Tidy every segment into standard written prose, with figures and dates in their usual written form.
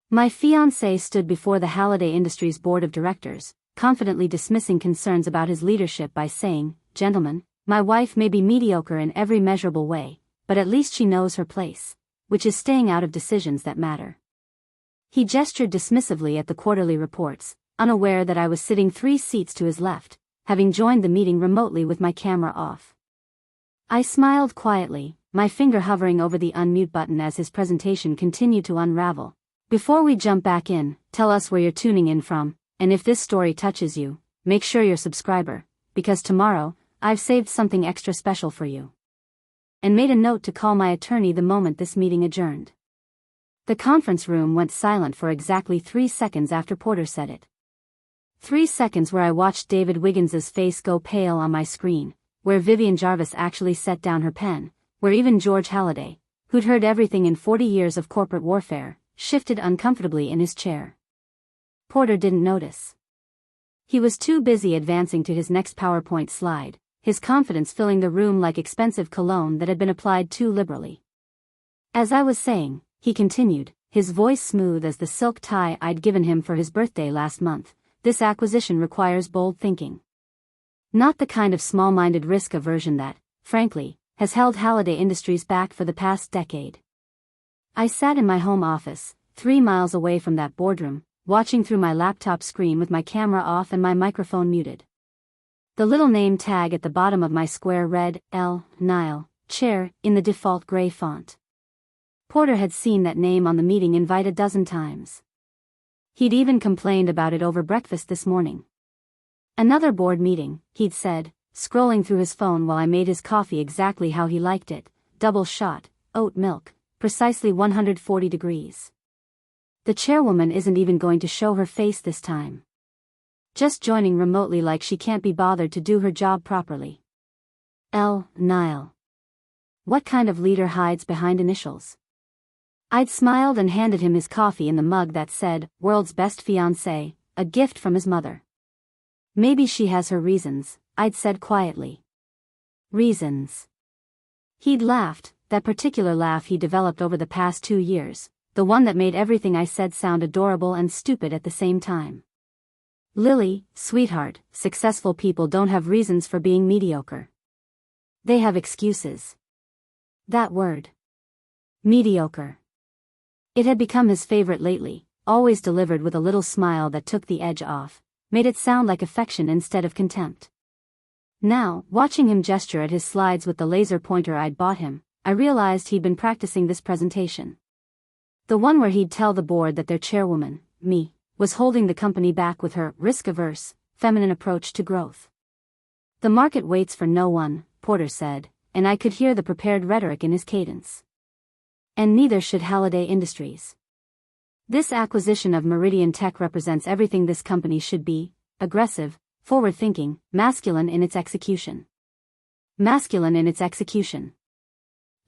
My fiancé stood before the Halliday Industries board of directors, confidently dismissing concerns about his leadership by saying, "Gentlemen, my wife may be mediocre in every measurable way, but at least she knows her place, which is staying out of decisions that matter." He gestured dismissively at the quarterly reports, unaware that I was sitting 3 seats to his left, having joined the meeting remotely with my camera off. I smiled quietly, my finger hovering over the unmute button as his presentation continued to unravel. "Before we jump back in, tell us where you're tuning in from, and if this story touches you, make sure you're a subscriber, because tomorrow, I've saved something extra special for you." And made a note to call my attorney the moment this meeting adjourned. The conference room went silent for exactly 3 seconds after Porter said it. 3 seconds where I watched David Wiggins's face go pale on my screen, where Vivian Jarvis actually set down her pen, where even George Halliday, who'd heard everything in 40 years of corporate warfare, shifted uncomfortably in his chair. Porter didn't notice. He was too busy advancing to his next PowerPoint slide, his confidence filling the room like expensive cologne that had been applied too liberally. "As I was saying," he continued, his voice smooth as the silk tie I'd given him for his birthday last month, "this acquisition requires bold thinking. Not the kind of small-minded risk aversion that, frankly, has held Halliday Industries back for the past decade." I sat in my home office, 3 miles away from that boardroom, watching through my laptop screen with my camera off and my microphone muted. The little name tag at the bottom of my square read, L. Nile, Chair, in the default gray font. Porter had seen that name on the meeting invite a dozen times. He'd even complained about it over breakfast this morning. "Another board meeting," he'd said, scrolling through his phone while I made his coffee exactly how he liked it, double shot, oat milk, precisely 140 degrees. The chairwoman isn't even going to show her face this time. Just joining remotely like she can't be bothered to do her job properly. L. Nile. What kind of leader hides behind initials? I'd smiled and handed him his coffee in the mug that said, "World's Best Fiancé, a gift from his mother." "Maybe she has her reasons," I'd said quietly. "Reasons?" He'd laughed, that particular laugh he developed over the past 2 years, the one that made everything I said sound adorable and stupid at the same time. "Lily, sweetheart, successful people don't have reasons for being mediocre. They have excuses." That word. Mediocre. It had become his favorite lately, always delivered with a little smile that took the edge off, made it sound like affection instead of contempt. Now, watching him gesture at his slides with the laser pointer I'd bought him, I realized he'd been practicing this presentation. The one where he'd tell the board that their chairwoman, me, was holding the company back with her risk-averse, feminine approach to growth. "The market waits for no one," Porter said, and I could hear the prepared rhetoric in his cadence. "And neither should Halliday Industries. This acquisition of Meridian Tech represents everything this company should be: aggressive, forward-thinking, masculine in its execution." Masculine in its execution.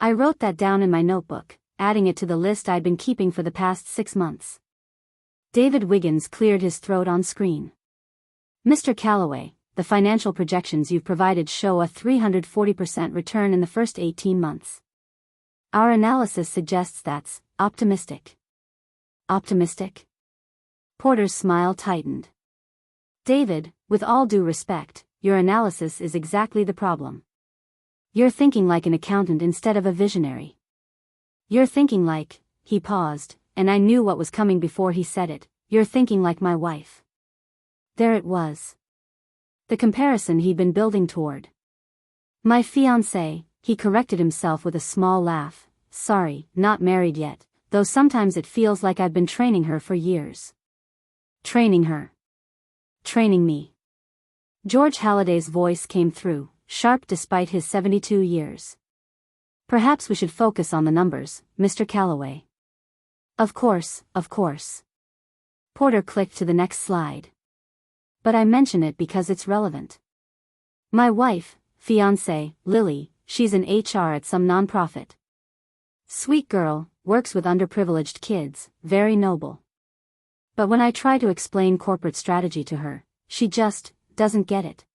I wrote that down in my notebook, adding it to the list I'd been keeping for the past 6 months. David Wiggins cleared his throat on screen. "Mr. Calloway, the financial projections you've provided show a 340% return in the first 18 months. Our analysis suggests that's optimistic." Optimistic? Porter's smile tightened. "David, with all due respect, your analysis is exactly the problem. You're thinking like an accountant instead of a visionary. You're thinking like," he paused, and I knew what was coming before he said it, "you're thinking like my wife." There it was. The comparison he'd been building toward. "My fiancé," he corrected himself with a small laugh. "Sorry, not married yet, though sometimes it feels like I've been training her for years." Training her. Training me. George Halliday's voice came through, sharp despite his 72 years. "Perhaps we should focus on the numbers, Mr. Calloway." Of course, of course." Porter clicked to the next slide. "But I mention it because it's relevant. My wife, fiancé, Lily, she's in HR at some nonprofit. Sweet girl, works with underprivileged kids, very noble. But when I try to explain corporate strategy to her, she just doesn't get it.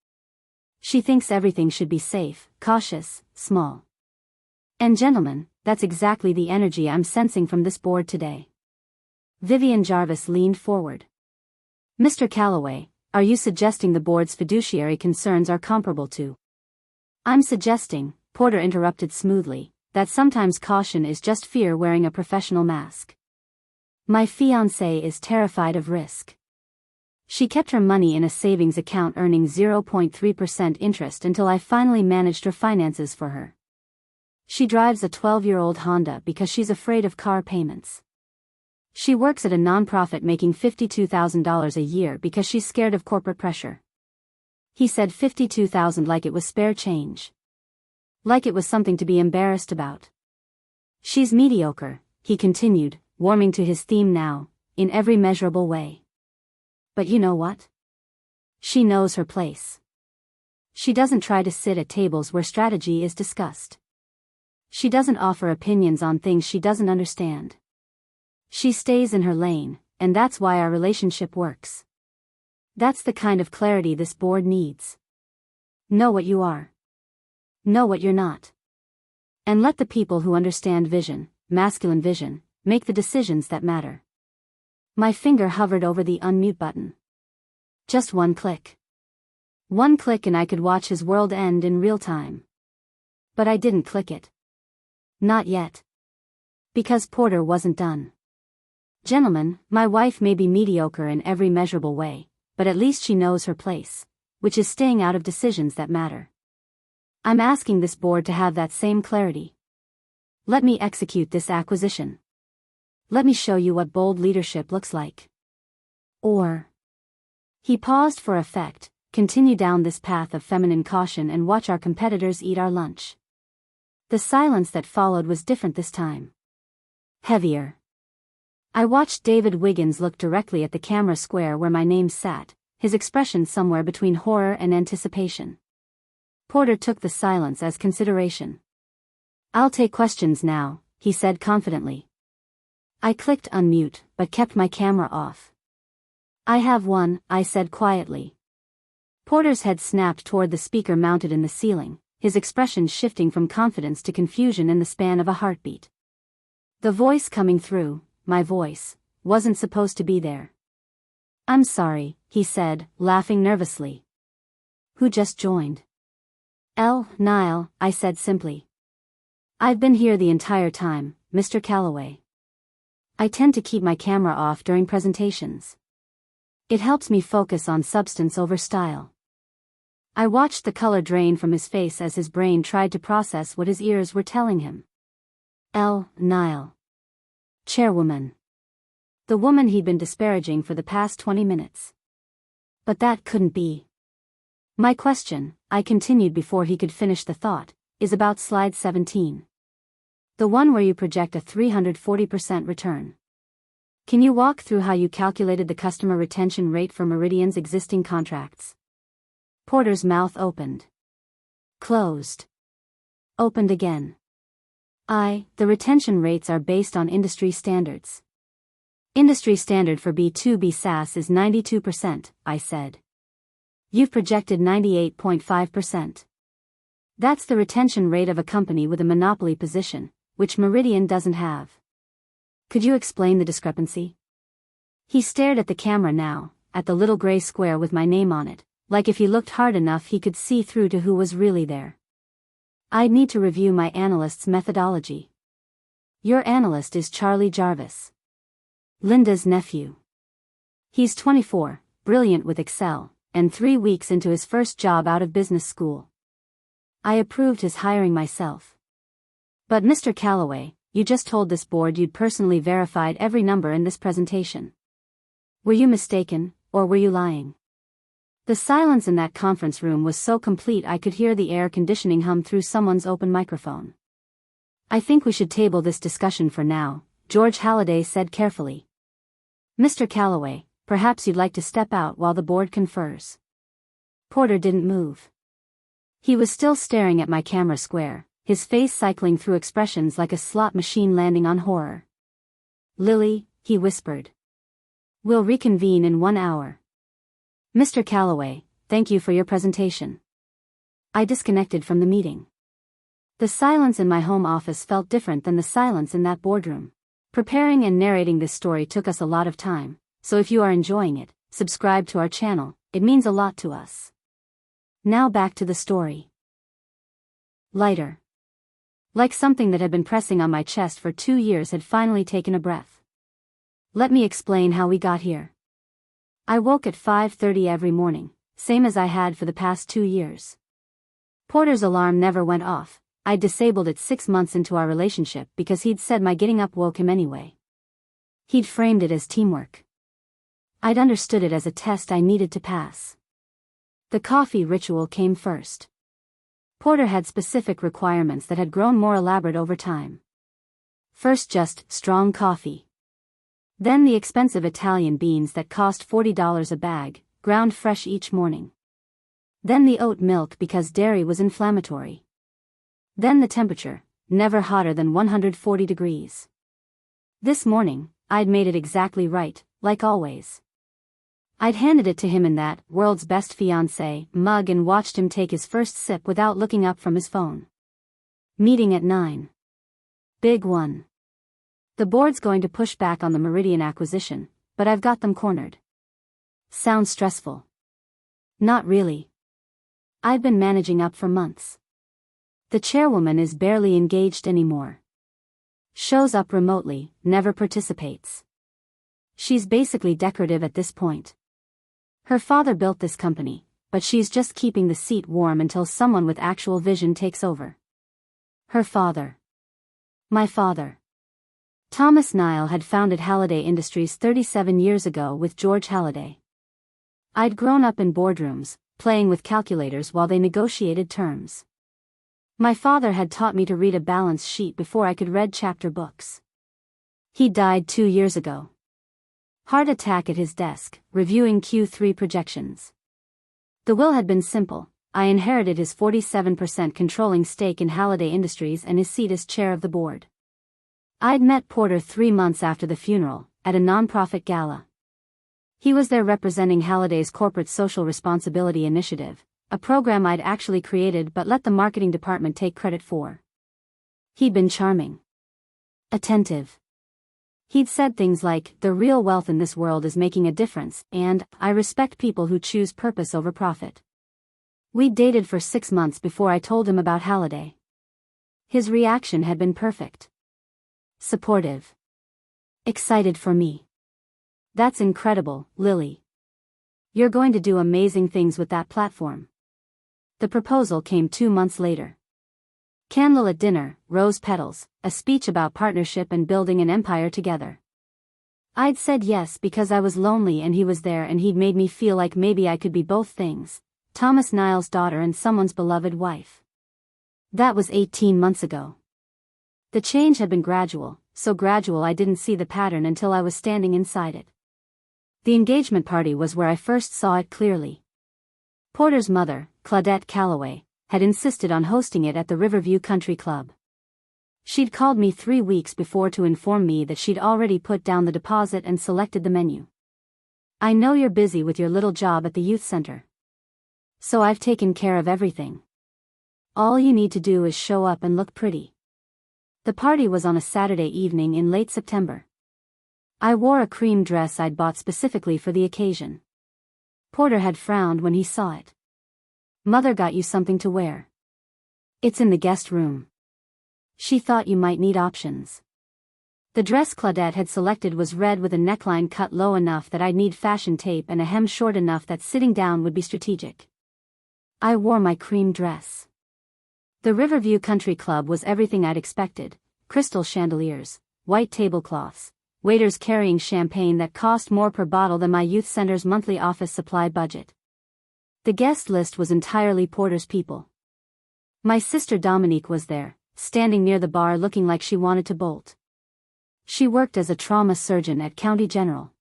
She thinks everything should be safe, cautious, small. And gentlemen, that's exactly the energy I'm sensing from this board today. Vivian Jarvis leaned forward. Mr. Calloway, are you suggesting the board's fiduciary concerns are comparable to? I'm suggesting, Porter interrupted smoothly, that sometimes caution is just fear wearing a professional mask. My fiancé is terrified of risk. She kept her money in a savings account earning 0.3% interest until I finally managed her finances for her. She drives a 12-year-old Honda because she's afraid of car payments. She works at a nonprofit making $52,000 a year because she's scared of corporate pressure. He said $52,000 like it was spare change. Like it was something to be embarrassed about. She's mediocre, he continued, warming to his theme now, in every measurable way. But you know what? She knows her place. She doesn't try to sit at tables where strategy is discussed. She doesn't offer opinions on things she doesn't understand. She stays in her lane, and that's why our relationship works. That's the kind of clarity this board needs. Know what you are. Know what you're not. And let the people who understand vision, masculine vision, make the decisions that matter. My finger hovered over the unmute button. Just one click. One click and I could watch his world end in real time. But I didn't click it. Not yet. Because Porter wasn't done. Gentlemen, my wife may be mediocre in every measurable way, but at least she knows her place, which is staying out of decisions that matter. I'm asking this board to have that same clarity. Let me execute this acquisition. Let me show you what bold leadership looks like. Or. He paused for effect, continue down this path of feminine caution and watch our competitors eat our lunch. The silence that followed was different this time. Heavier. I watched David Wiggins look directly at the camera square where my name sat, his expression somewhere between horror and anticipation. Porter took the silence as consideration. I'll take questions now, he said confidently. I clicked unmute, but kept my camera off. I have one, I said quietly. Porter's head snapped toward the speaker mounted in the ceiling, his expression shifting from confidence to confusion in the span of a heartbeat. The voice coming through, my voice, wasn't supposed to be there. I'm sorry, he said, laughing nervously. Who just joined? Niall, I said simply. I've been here the entire time, Mr. Calloway. I tend to keep my camera off during presentations. It helps me focus on substance over style. I watched the color drain from his face as his brain tried to process what his ears were telling him. Niall. Chairwoman. The woman he'd been disparaging for the past 20 minutes. But that couldn't be. My question, I continued before he could finish the thought, is about slide 17. The one where you project a 340% return. Can you walk through how you calculated the customer retention rate for Meridian's existing contracts? Porter's mouth opened. Closed. Opened again. The retention rates are based on industry standards. Industry standard for B2B SaaS is 92%, I said. You've projected 98.5%. That's the retention rate of a company with a monopoly position, which Meridian doesn't have. Could you explain the discrepancy? He stared at the camera now, at the little gray square with my name on it, like if he looked hard enough he could see through to who was really there. I'd need to review my analyst's methodology. Your analyst is Charlie Jarvis. Linda's nephew. He's 24, brilliant with Excel, and 3 weeks into his first job out of business school. I approved his hiring myself. But Mr. Calloway, you just told this board you'd personally verified every number in this presentation. Were you mistaken, or were you lying? The silence in that conference room was so complete I could hear the air conditioning hum through someone's open microphone. I think we should table this discussion for now, George Halliday said carefully. Mr. Calloway, perhaps you'd like to step out while the board confers. Porter didn't move. He was still staring at my camera square, his face cycling through expressions like a slot machine landing on horror. Lily, he whispered. We'll reconvene in 1 hour. Mr. Calloway, thank you for your presentation. I disconnected from the meeting. The silence in my home office felt different than the silence in that boardroom. Preparing and narrating this story took us a lot of time, so if you are enjoying it, subscribe to our channel, it means a lot to us. Now back to the story. Lighter. Like something that had been pressing on my chest for 2 years had finally taken a breath. Let me explain how we got here. I woke at 5:30 every morning, same as I had for the past 2 years. Porter's alarm never went off. I disabled it 6 months into our relationship because he'd said my getting up woke him anyway. He'd framed it as teamwork. I'd understood it as a test I needed to pass. The coffee ritual came first. Porter had specific requirements that had grown more elaborate over time. First, just strong coffee. Then the expensive Italian beans that cost $40 a bag, ground fresh each morning. Then the oat milk because dairy was inflammatory. Then the temperature, never hotter than 140 degrees. This morning, I'd made it exactly right, like always. I'd handed it to him in that world's best fiancé mug and watched him take his first sip without looking up from his phone. Meeting at 9. Big one. The board's going to push back on the Meridian acquisition, but I've got them cornered. Sounds stressful. Not really. I've been managing up for months. The chairwoman is barely engaged anymore. Shows up remotely, never participates. She's basically decorative at this point. Her father built this company, but she's just keeping the seat warm until someone with actual vision takes over. Her father. My father. Thomas Nile had founded Halliday Industries 37 years ago with George Halliday. I'd grown up in boardrooms, playing with calculators while they negotiated terms. My father had taught me to read a balance sheet before I could read chapter books. He died 2 years ago. Heart attack at his desk, reviewing Q3 projections. The will had been simple. I inherited his 47% controlling stake in Halliday Industries and his seat as chair of the board. I'd met Porter 3 months after the funeral, at a nonprofit gala. He was there representing Halliday's corporate social responsibility initiative, a program I'd actually created but let the marketing department take credit for. He'd been charming. Attentive. He'd said things like, "The real wealth in this world is making a difference," and, "I respect people who choose purpose over profit." We'd dated for 6 months before I told him about Halliday. His reaction had been perfect. Supportive. Excited for me. "That's incredible, Lily. You're going to do amazing things with that platform." The proposal came 2 months later. Candlelit dinner, rose petals, a speech about partnership and building an empire together. I'd said yes because I was lonely and he was there and he'd made me feel like maybe I could be both things, Thomas Nile's daughter and someone's beloved wife. That was 18 months ago. The change had been gradual, so gradual I didn't see the pattern until I was standing inside it. The engagement party was where I first saw it clearly. Porter's mother, Claudette Calloway, had insisted on hosting it at the Riverview Country Club. She'd called me 3 weeks before to inform me that she'd already put down the deposit and selected the menu. "I know you're busy with your little job at the youth center. So I've taken care of everything. All you need to do is show up and look pretty." The party was on a Saturday evening in late September. I wore a cream dress I'd bought specifically for the occasion. Porter had frowned when he saw it. "Mother got you something to wear. It's in the guest room. She thought you might need options." The dress Claudette had selected was red with a neckline cut low enough that I'd need fashion tape and a hem short enough that sitting down would be strategic. I wore my cream dress. The Riverview Country Club was everything I'd expected: crystal chandeliers, white tablecloths, waiters carrying champagne that cost more per bottle than my youth center's monthly office supply budget. The guest list was entirely Porter's people. My sister Dominique was there, standing near the bar looking like she wanted to bolt. She worked as a trauma surgeon at County General.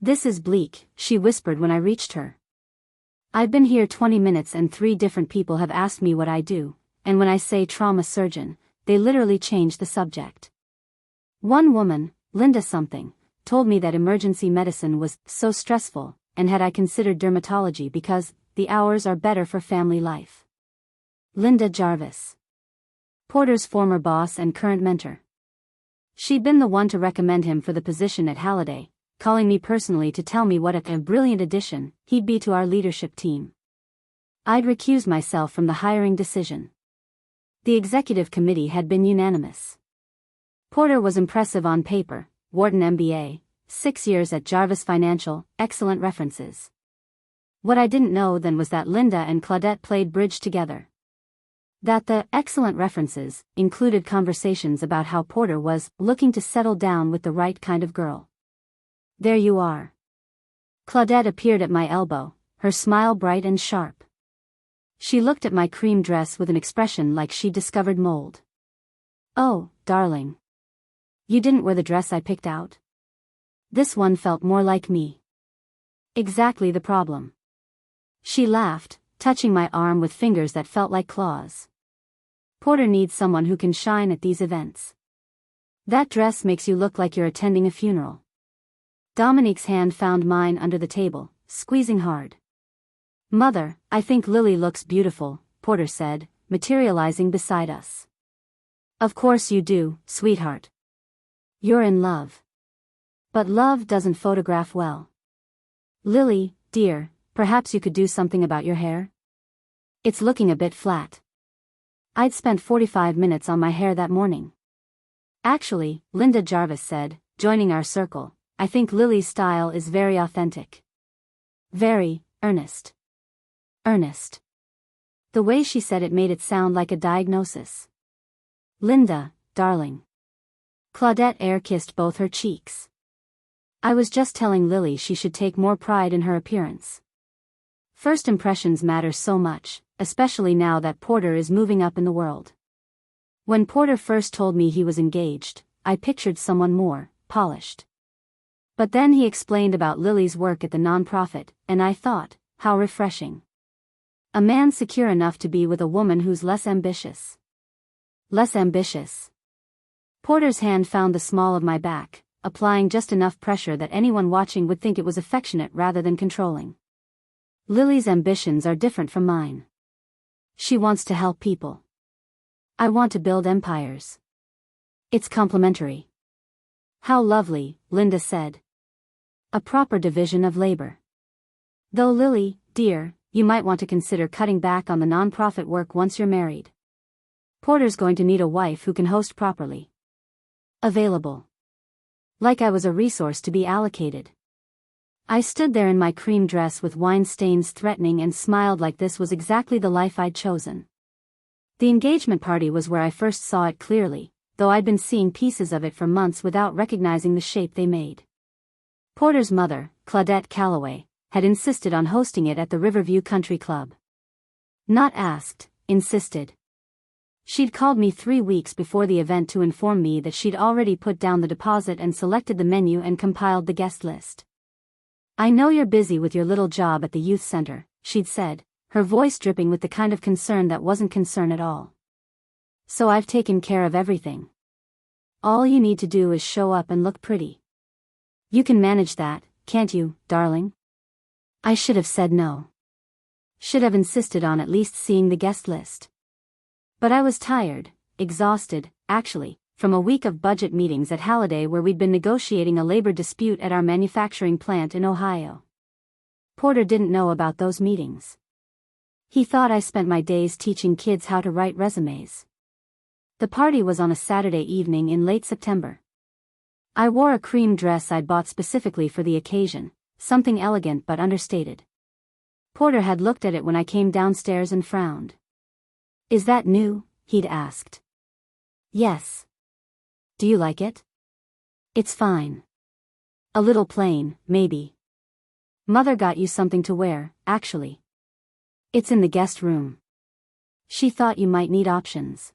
"This is bleak," she whispered when I reached her. "I've been here 20 minutes and 3 different people have asked me what I do, and when I say trauma surgeon, they literally change the subject. One woman, Linda something, told me that emergency medicine was so stressful, and had I considered dermatology because the hours are better for family life. Linda Jarvis. Porter's former boss and current mentor. She'd been the one to recommend him for the position at Halliday, calling me personally to tell me what a brilliant addition he'd be to our leadership team. I'd recused myself from the hiring decision. The executive committee had been unanimous. Porter was impressive on paper, Wharton MBA, 6 years at Jarvis Financial, excellent references. What I didn't know then was that Linda and Claudette played bridge together. That the excellent references included conversations about how Porter was looking to settle down with the right kind of girl. There you are. Claudette appeared at my elbow, her smile bright and sharp. She looked at my cream dress with an expression like she'd discovered mold. Oh, darling. You didn't wear the dress I picked out? This one felt more like me. Exactly the problem. She laughed, touching my arm with fingers that felt like claws. Porter needs someone who can shine at these events. That dress makes you look like you're attending a funeral. Dominique's hand found mine under the table, squeezing hard. Mother, I think Lily looks beautiful, Porter said, materializing beside us. Of course you do, sweetheart. You're in love. But love doesn't photograph well. Lily, dear, perhaps you could do something about your hair? It's looking a bit flat. I'd spent 45 minutes on my hair that morning. Actually, Linda Jarvis said, joining our circle, I think Lily's style is very authentic. Very earnest. Earnest. The way she said it made it sound like a diagnosis. Linda, darling. Claudette air-kissed both her cheeks. I was just telling Lily she should take more pride in her appearance. First impressions matter so much, especially now that Porter is moving up in the world. When Porter first told me he was engaged, I pictured someone more polished. But then he explained about Lily's work at the nonprofit, and I thought, how refreshing. A man secure enough to be with a woman who's less ambitious. Less ambitious. Porter's hand found the small of my back, applying just enough pressure that anyone watching would think it was affectionate rather than controlling. Lily's ambitions are different from mine. She wants to help people. I want to build empires. It's complementary. How lovely, Linda said. A proper division of labor. Though Lily, dear, you might want to consider cutting back on the nonprofit work once you're married. Porter's going to need a wife who can host properly. Available. Like I was a resource to be allocated. I stood there in my cream dress with wine stains threatening and smiled like this was exactly the life I'd chosen. The engagement party was where I first saw it clearly, though I'd been seeing pieces of it for months without recognizing the shape they made. Porter's mother, Claudette Calloway, had insisted on hosting it at the Riverview Country Club. Not asked, insisted. She'd called me 3 weeks before the event to inform me that she'd already put down the deposit and selected the menu and compiled the guest list. I know you're busy with your little job at the youth center, she'd said, her voice dripping with the kind of concern that wasn't concern at all. So I've taken care of everything. All you need to do is show up and look pretty. You can manage that, can't you, darling? I should have said no. Should have insisted on at least seeing the guest list. But I was tired, exhausted, actually, from a week of budget meetings at Halliday where we'd been negotiating a labor dispute at our manufacturing plant in Ohio. Porter didn't know about those meetings. He thought I spent my days teaching kids how to write resumes. The party was on a Saturday evening in late September. I wore a cream dress I'd bought specifically for the occasion, something elegant but understated. Porter had looked at it when I came downstairs and frowned. Is that new? He'd asked. Yes. Do you like it? It's fine. A little plain, maybe. Mother got you something to wear, actually. It's in the guest room. She thought you might need options.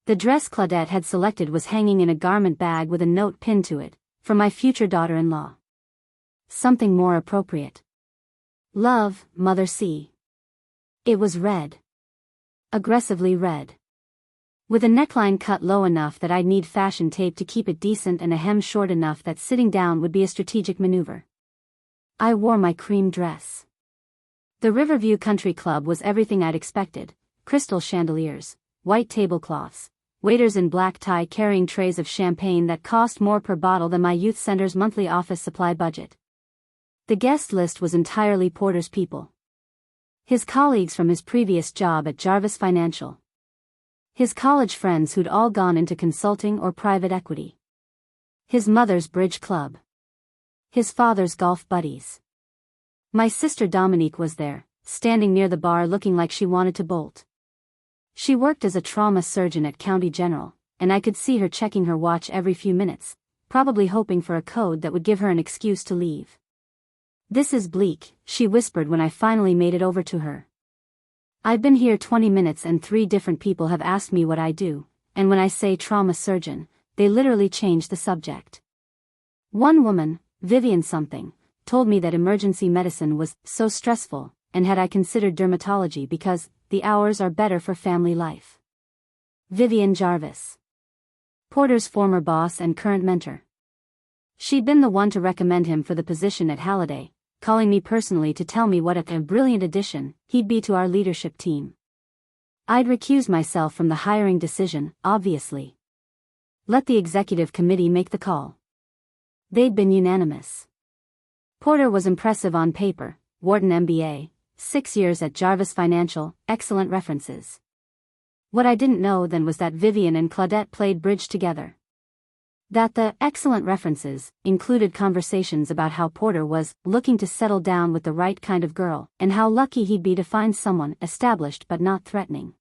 The dress Claudette had selected was hanging in a garment bag with a note pinned to it, for my future daughter-in-law. Something more appropriate. Love, Mother C. It was red. Aggressively red. With a neckline cut low enough that I'd need fashion tape to keep it decent and a hem short enough that sitting down would be a strategic maneuver. I wore my cream dress. The Riverview Country Club was everything I'd expected: crystal chandeliers, white tablecloths, waiters in black tie carrying trays of champagne that cost more per bottle than my youth center's monthly office supply budget. The guest list was entirely Porter's people. His colleagues from his previous job at Jarvis Financial. His college friends who'd all gone into consulting or private equity. His mother's bridge club. His father's golf buddies. My sister Dominique was there, standing near the bar looking like she wanted to bolt. She worked as a trauma surgeon at County General, and I could see her checking her watch every few minutes, probably hoping for a code that would give her an excuse to leave. "This is bleak," she whispered when I finally made it over to her. "I've been here 20 minutes and 3 different people have asked me what I do, and when I say trauma surgeon, they literally change the subject. One woman, Vivian something, told me that emergency medicine was so stressful, and had I considered dermatology because the hours are better for family life." Vivian Jarvis. Porter's former boss and current mentor. She'd been the one to recommend him for the position at Halliday, calling me personally to tell me what a brilliant addition he'd be to our leadership team. I'd recused myself from the hiring decision, obviously. Let the executive committee make the call. They'd been unanimous. Porter was impressive on paper, Wharton MBA, 6 years at Jarvis Financial, excellent references. What I didn't know then was that Vivian and Claudette played bridge together. That the excellent references included conversations about how Porter was looking to settle down with the right kind of girl, and how lucky he'd be to find someone established but not threatening.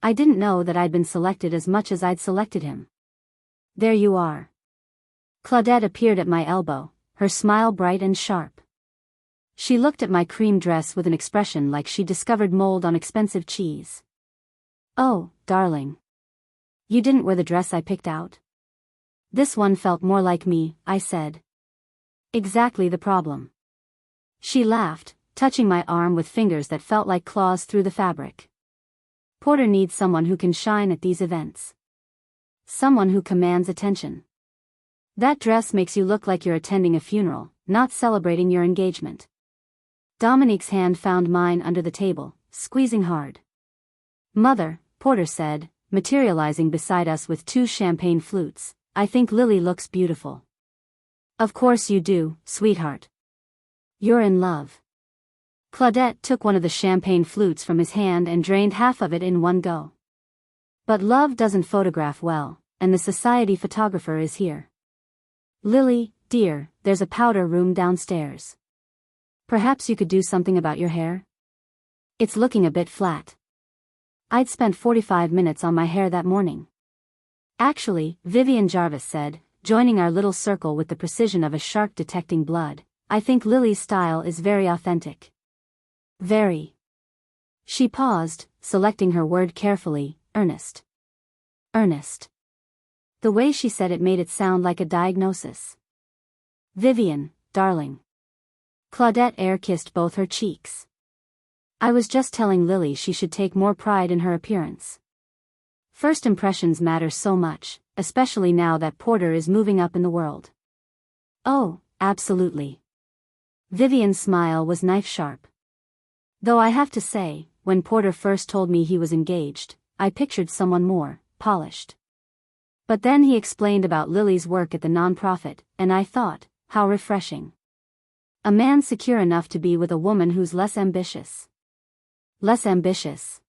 I didn't know that I'd been selected as much as I'd selected him. "There you are." Claudette appeared at my elbow, her smile bright and sharp. She looked at my cream dress with an expression like she discovered mold on expensive cheese. "Oh, darling. You didn't wear the dress I picked out?" "This one felt more like me," I said. "Exactly the problem." She laughed, touching my arm with fingers that felt like claws through the fabric. "Porter needs someone who can shine at these events. Someone who commands attention. That dress makes you look like you're attending a funeral, not celebrating your engagement." Dominique's hand found mine under the table, squeezing hard. "Mother," Porter said, materializing beside us with 2 champagne flutes, "I think Lily looks beautiful." "Of course you do, sweetheart. You're in love." Claudette took one of the champagne flutes from his hand and drained half of it in one go. "But love doesn't photograph well, and the society photographer is here. Lily, dear, there's a powder room downstairs. Perhaps you could do something about your hair? It's looking a bit flat." I'd spent 45 minutes on my hair that morning. "Actually," Vivian Jarvis said, joining our little circle with the precision of a shark detecting blood, "I think Lily's style is very authentic." "Very." She paused, selecting her word carefully, earnest. Earnest. The way she said it made it sound like a diagnosis. "Vivian, darling." Claudette air-kissed both her cheeks. "I was just telling Lily she should take more pride in her appearance. First impressions matter so much, especially now that Porter is moving up in the world." "Oh, absolutely." Vivian's smile was knife-sharp. Though I have to say, when Porter first told me he was engaged, I pictured someone more polished. But then he explained about Lily's work at the nonprofit, and I thought, how refreshing. A man secure enough to be with a woman who's less ambitious. Less ambitious.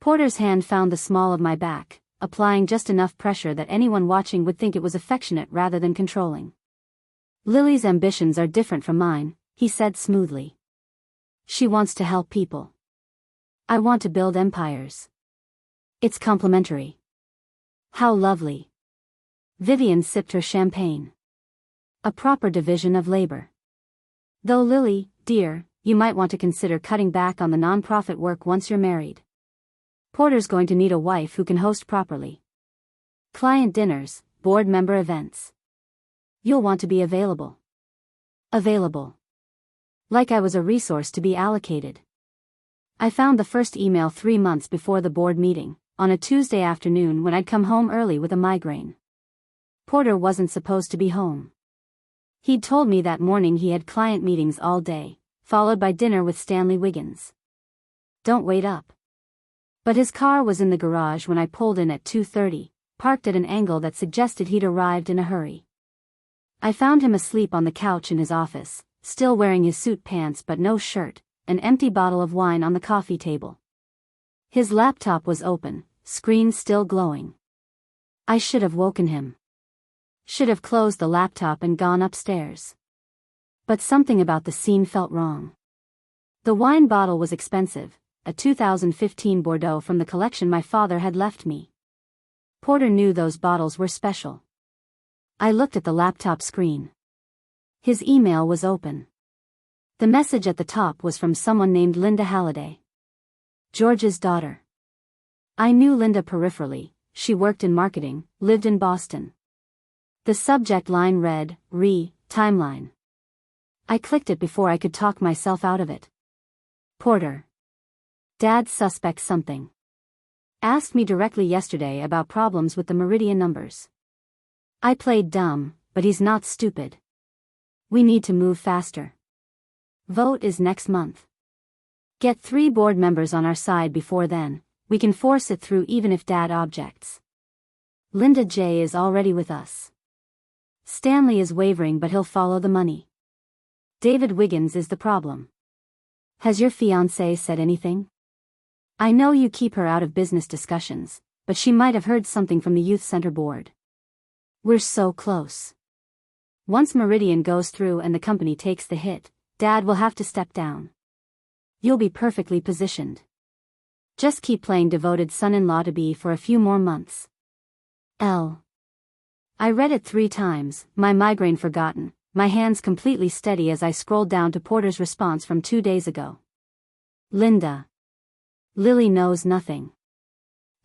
Porter's hand found the small of my back, applying just enough pressure that anyone watching would think it was affectionate rather than controlling. "Lily's ambitions are different from mine," he said smoothly. "She wants to help people. I want to build empires. It's complementary." "How lovely." Vivian sipped her champagne. "A proper division of labor. Though Lily, dear, you might want to consider cutting back on the nonprofit work once you're married. Porter's going to need a wife who can host properly. Client dinners, board member events. You'll want to be available." Available. Like I was a resource to be allocated. I found the first email 3 months before the board meeting, on a Tuesday afternoon when I'd come home early with a migraine. Porter wasn't supposed to be home. He'd told me that morning he had client meetings all day, followed by dinner with Stanley Wiggins. "Don't wait up. But his car was in the garage when I pulled in at 2:30, parked at an angle that suggested he'd arrived in a hurry. I found him asleep on the couch in his office, still wearing his suit pants but no shirt, an empty bottle of wine on the coffee table. His laptop was open, screen still glowing. I should have woken him. Should have closed the laptop and gone upstairs. But something about the scene felt wrong. The wine bottle was expensive, a 2015 Bordeaux from the collection my father had left me. Porter knew those bottles were special. I looked at the laptop screen. His email was open. The message at the top was from someone named Linda Halliday, George's daughter. I knew Linda peripherally. She worked in marketing, lived in Boston. The subject line read, timeline. I clicked it before I could talk myself out of it. Porter. Dad suspects something. Asked me directly yesterday about problems with the meridian numbers. I played dumb, but he's not stupid. We need to move faster. Vote is next month. Get 3 board members on our side before then. We can force it through even if Dad objects. Linda J. is already with us. Stanley is wavering but he'll follow the money. David Wiggins is the problem. Has your fiancé said anything? I know you keep her out of business discussions, but she might have heard something from the youth center board. We're so close. Once Meridian goes through and the company takes the hit, Dad will have to step down. You'll be perfectly positioned. Just keep playing devoted son-in-law-to-be for a few more months. L. I read it 3 times, my migraine forgotten, my hands completely steady as I scrolled down to Porter's response from 2 days ago. Linda. Lily knows nothing.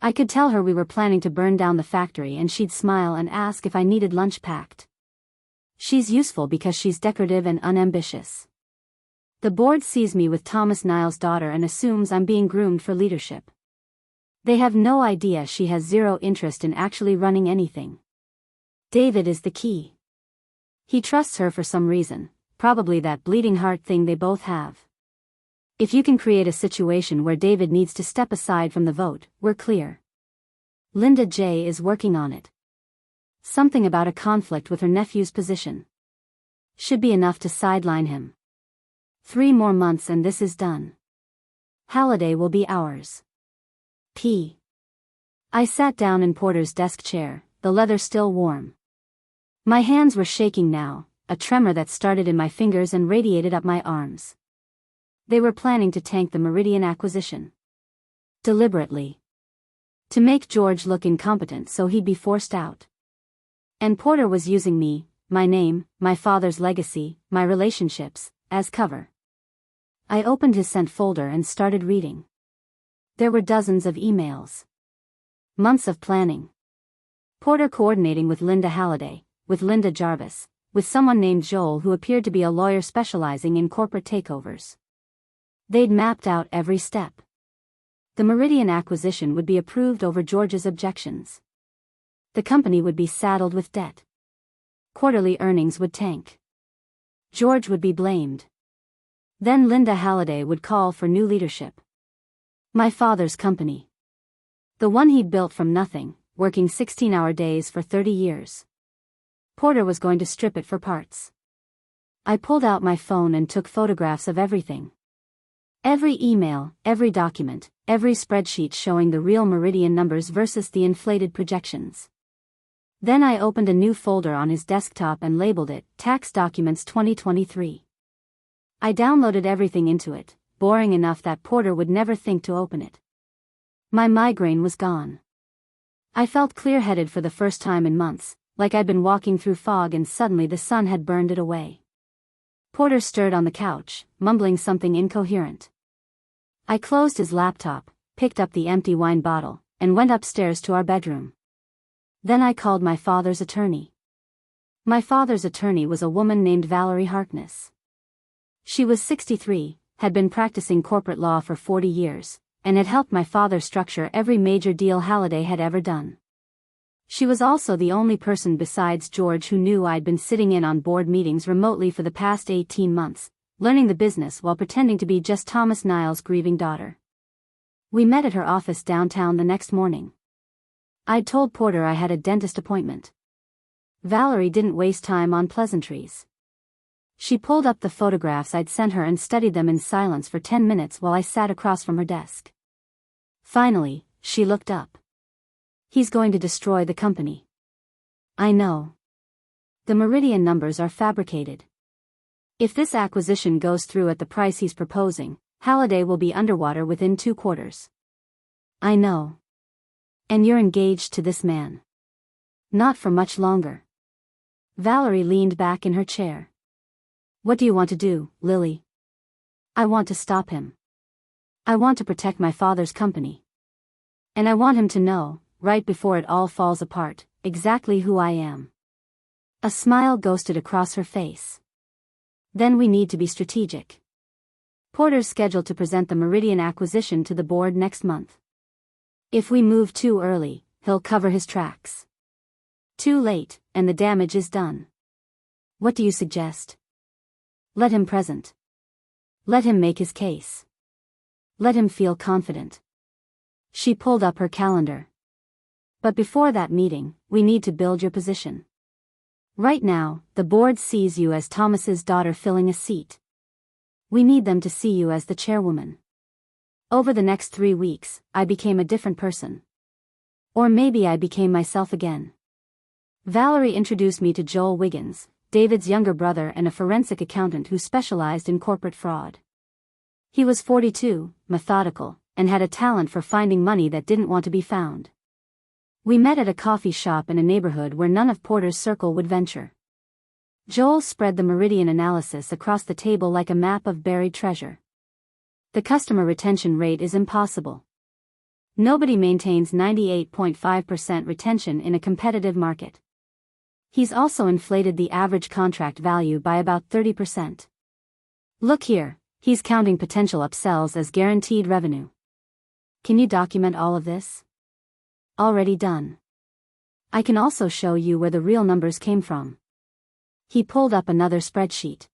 I could tell her we were planning to burn down the factory and she'd smile and ask if I needed lunch packed. She's useful because she's decorative and unambitious. The board sees me with Thomas Niles' daughter and assumes I'm being groomed for leadership. They have no idea she has 0 interest in actually running anything. David is the key. He trusts her for some reason, probably that bleeding heart thing they both have. If you can create a situation where David needs to step aside from the vote, we're clear. Linda J. is working on it. Something about a conflict with her nephew's position. Should be enough to sideline him. 3 more months and this is done. Halliday will be ours. P. I sat down in Porter's desk chair, the leather still warm. My hands were shaking now, a tremor that started in my fingers and radiated up my arms. They were planning to tank the Meridian acquisition. Deliberately. To make George look incompetent so he'd be forced out. And Porter was using me, my name, my father's legacy, my relationships, as cover. I opened his sent folder and started reading. There were dozens of emails. Months of planning. Porter coordinating with Linda Halliday, with Linda Jarvis, with someone named Joel who appeared to be a lawyer specializing in corporate takeovers. They'd mapped out every step. The Meridian acquisition would be approved over George's objections. The company would be saddled with debt. Quarterly earnings would tank. George would be blamed. Then Linda Halliday would call for new leadership. My father's company. The one he'd built from nothing, working 16-hour days for 30 years. Porter was going to strip it for parts. I pulled out my phone and took photographs of everything. Every email, every document, every spreadsheet showing the real Meridian numbers versus the inflated projections. Then I opened a new folder on his desktop and labeled it, Tax Documents 2023. I downloaded everything into it, boring enough that Porter would never think to open it. My migraine was gone. I felt clear-headed for the first time in months, like I'd been walking through fog and suddenly the sun had burned it away. Porter stirred on the couch, mumbling something incoherent. I closed his laptop, picked up the empty wine bottle, and went upstairs to our bedroom. Then I called my father's attorney. My father's attorney was a woman named Valerie Harkness. She was 63, had been practicing corporate law for 40 years, and had helped my father structure every major deal Halliday had ever done. She was also the only person besides George who knew I'd been sitting in on board meetings remotely for the past 18 months, learning the business while pretending to be just Thomas Niles' grieving daughter. We met at her office downtown the next morning. I'd told Porter I had a dentist appointment. Valerie didn't waste time on pleasantries. She pulled up the photographs I'd sent her and studied them in silence for 10 minutes while I sat across from her desk. Finally, she looked up. He's going to destroy the company. I know. The Meridian numbers are fabricated. If this acquisition goes through at the price he's proposing, Halliday will be underwater within 2 quarters. I know. And you're engaged to this man. Not for much longer. Valerie leaned back in her chair. What do you want to do, Lily? I want to stop him. I want to protect my father's company. And I want him to know, right before it all falls apart, exactly who I am. A smile ghosted across her face. Then we need to be strategic. Porter's scheduled to present the Meridian acquisition to the board next month. If we move too early, he'll cover his tracks. Too late, and the damage is done. What do you suggest? Let him present. Let him make his case. Let him feel confident. She pulled up her calendar. But before that meeting, we need to build your position. Right now, the board sees you as Thomas's daughter filling a seat. We need them to see you as the chairwoman. Over the next 3 weeks, I became a different person. Or maybe I became myself again. Valerie introduced me to Joel Wiggins, David's younger brother and a forensic accountant who specialized in corporate fraud. He was 42, methodical, and had a talent for finding money that didn't want to be found. We met at a coffee shop in a neighborhood where none of Porter's circle would venture. Joel spread the Meridian analysis across the table like a map of buried treasure. The customer retention rate is impossible. Nobody maintains 98.5% retention in a competitive market. He's also inflated the average contract value by about 30%. Look here, he's counting potential upsells as guaranteed revenue. Can you document all of this? Already done. I can also show you where the real numbers came from. He pulled up another spreadsheet.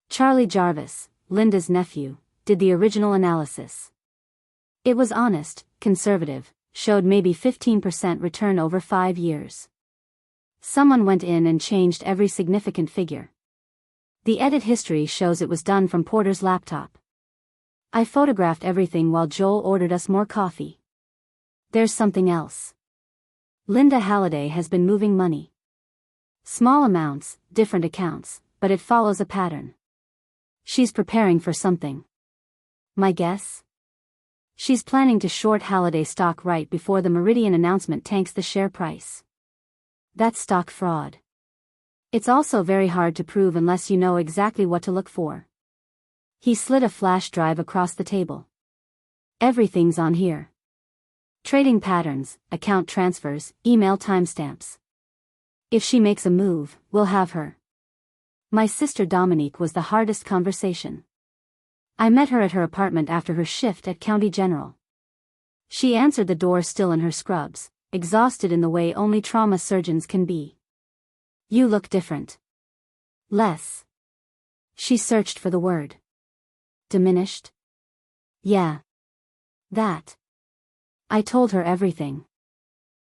Charlie Jarvis, Linda's nephew, did the original analysis. It was honest, conservative, showed maybe 15% return over 5 years. Someone went in and changed every significant figure. The edit history shows it was done from Porter's laptop. I photographed everything while Joel ordered us more coffee. There's something else. Linda Halliday has been moving money. Small amounts, different accounts, but it follows a pattern. She's preparing for something. My guess? She's planning to short Halliday stock right before the Meridian announcement tanks the share price. That's stock fraud. It's also very hard to prove unless you know exactly what to look for. He slid a flash drive across the table. Everything's on here. Trading patterns, account transfers, email timestamps. If she makes a move, we'll have her. My sister Dominique was the hardest conversation. I met her at her apartment after her shift at County General. She answered the door still in her scrubs, exhausted in the way only trauma surgeons can be. You look different. Less. She searched for the word. Diminished? Yeah. That. I told her everything.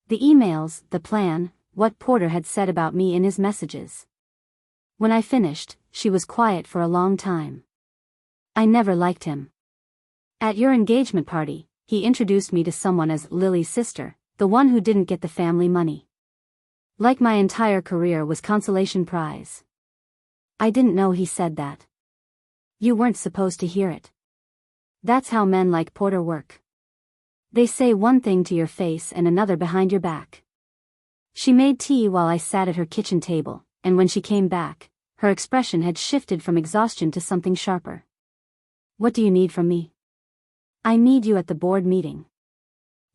The emails, the plan, what Porter had said about me in his messages. When I finished, she was quiet for a long time. I never liked him. At your engagement party, he introduced me to someone as Lily's sister, the one who didn't get the family money. Like my entire career was consolation prize. I didn't know he said that. You weren't supposed to hear it. That's how men like Porter work. They say one thing to your face and another behind your back. She made tea while I sat at her kitchen table, and when she came back, her expression had shifted from exhaustion to something sharper. What do you need from me? I need you at the board meeting.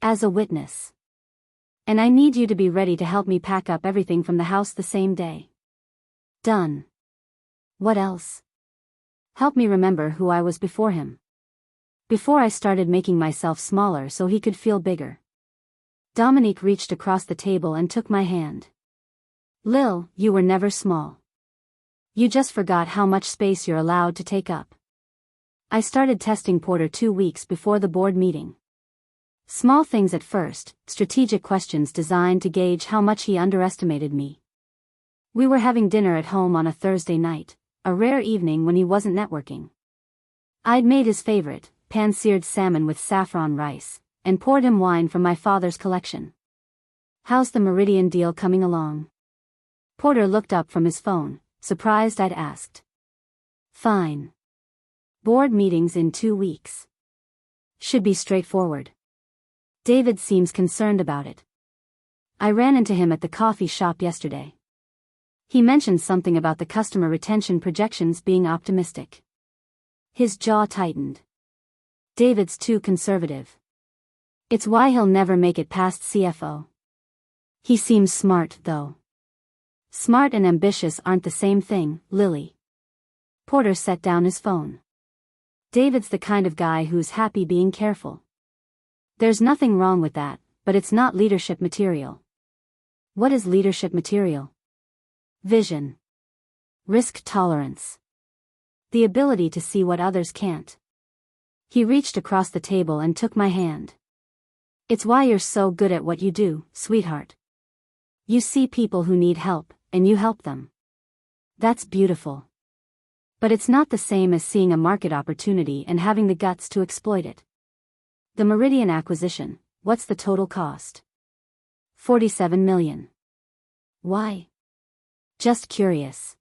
As a witness. And I need you to be ready to help me pack up everything from the house the same day. Done. What else? Help me remember who I was before him. Before I started making myself smaller so he could feel bigger. Dominique reached across the table and took my hand. Lil, you were never small. You just forgot how much space you're allowed to take up. I started testing Porter 2 weeks before the board meeting. Small things at first, strategic questions designed to gauge how much he underestimated me. We were having dinner at home on a Thursday night, a rare evening when he wasn't networking. I'd made his favorite, pan-seared salmon with saffron rice, and poured him wine from my father's collection. "How's the Meridian deal coming along?" Porter looked up from his phone, surprised I'd asked. "Fine. Board meetings in 2 weeks. Should be straightforward. David seems concerned about it. I ran into him at the coffee shop yesterday. He mentioned something about the customer retention projections being optimistic." His jaw tightened. "David's too conservative. It's why he'll never make it past CFO. He seems smart, though." "Smart and ambitious aren't the same thing, Lily." Porter set down his phone. "David's the kind of guy who's happy being careful. There's nothing wrong with that, but it's not leadership material." "What is leadership material?" "Vision. Risk tolerance. The ability to see what others can't." He reached across the table and took my hand. "It's why you're so good at what you do, sweetheart. You see people who need help, and you help them. That's beautiful. But it's not the same as seeing a market opportunity and having the guts to exploit it." "The Meridian acquisition, what's the total cost?" $47 million. "Why?" "Just curious."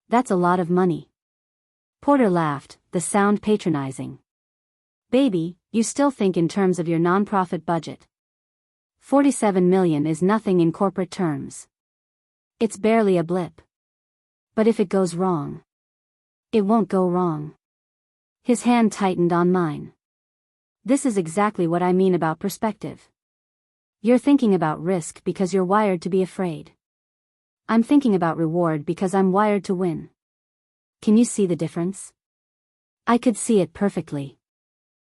"That's a lot of money." Porter laughed, the sound patronizing. "Baby, you still think in terms of your nonprofit budget. $47 million is nothing in corporate terms. It's barely a blip. But if it goes wrong..." "It won't go wrong." His hand tightened on mine. "This is exactly what I mean about perspective. You're thinking about risk because you're wired to be afraid. I'm thinking about reward because I'm wired to win. Can you see the difference?" I could see it perfectly.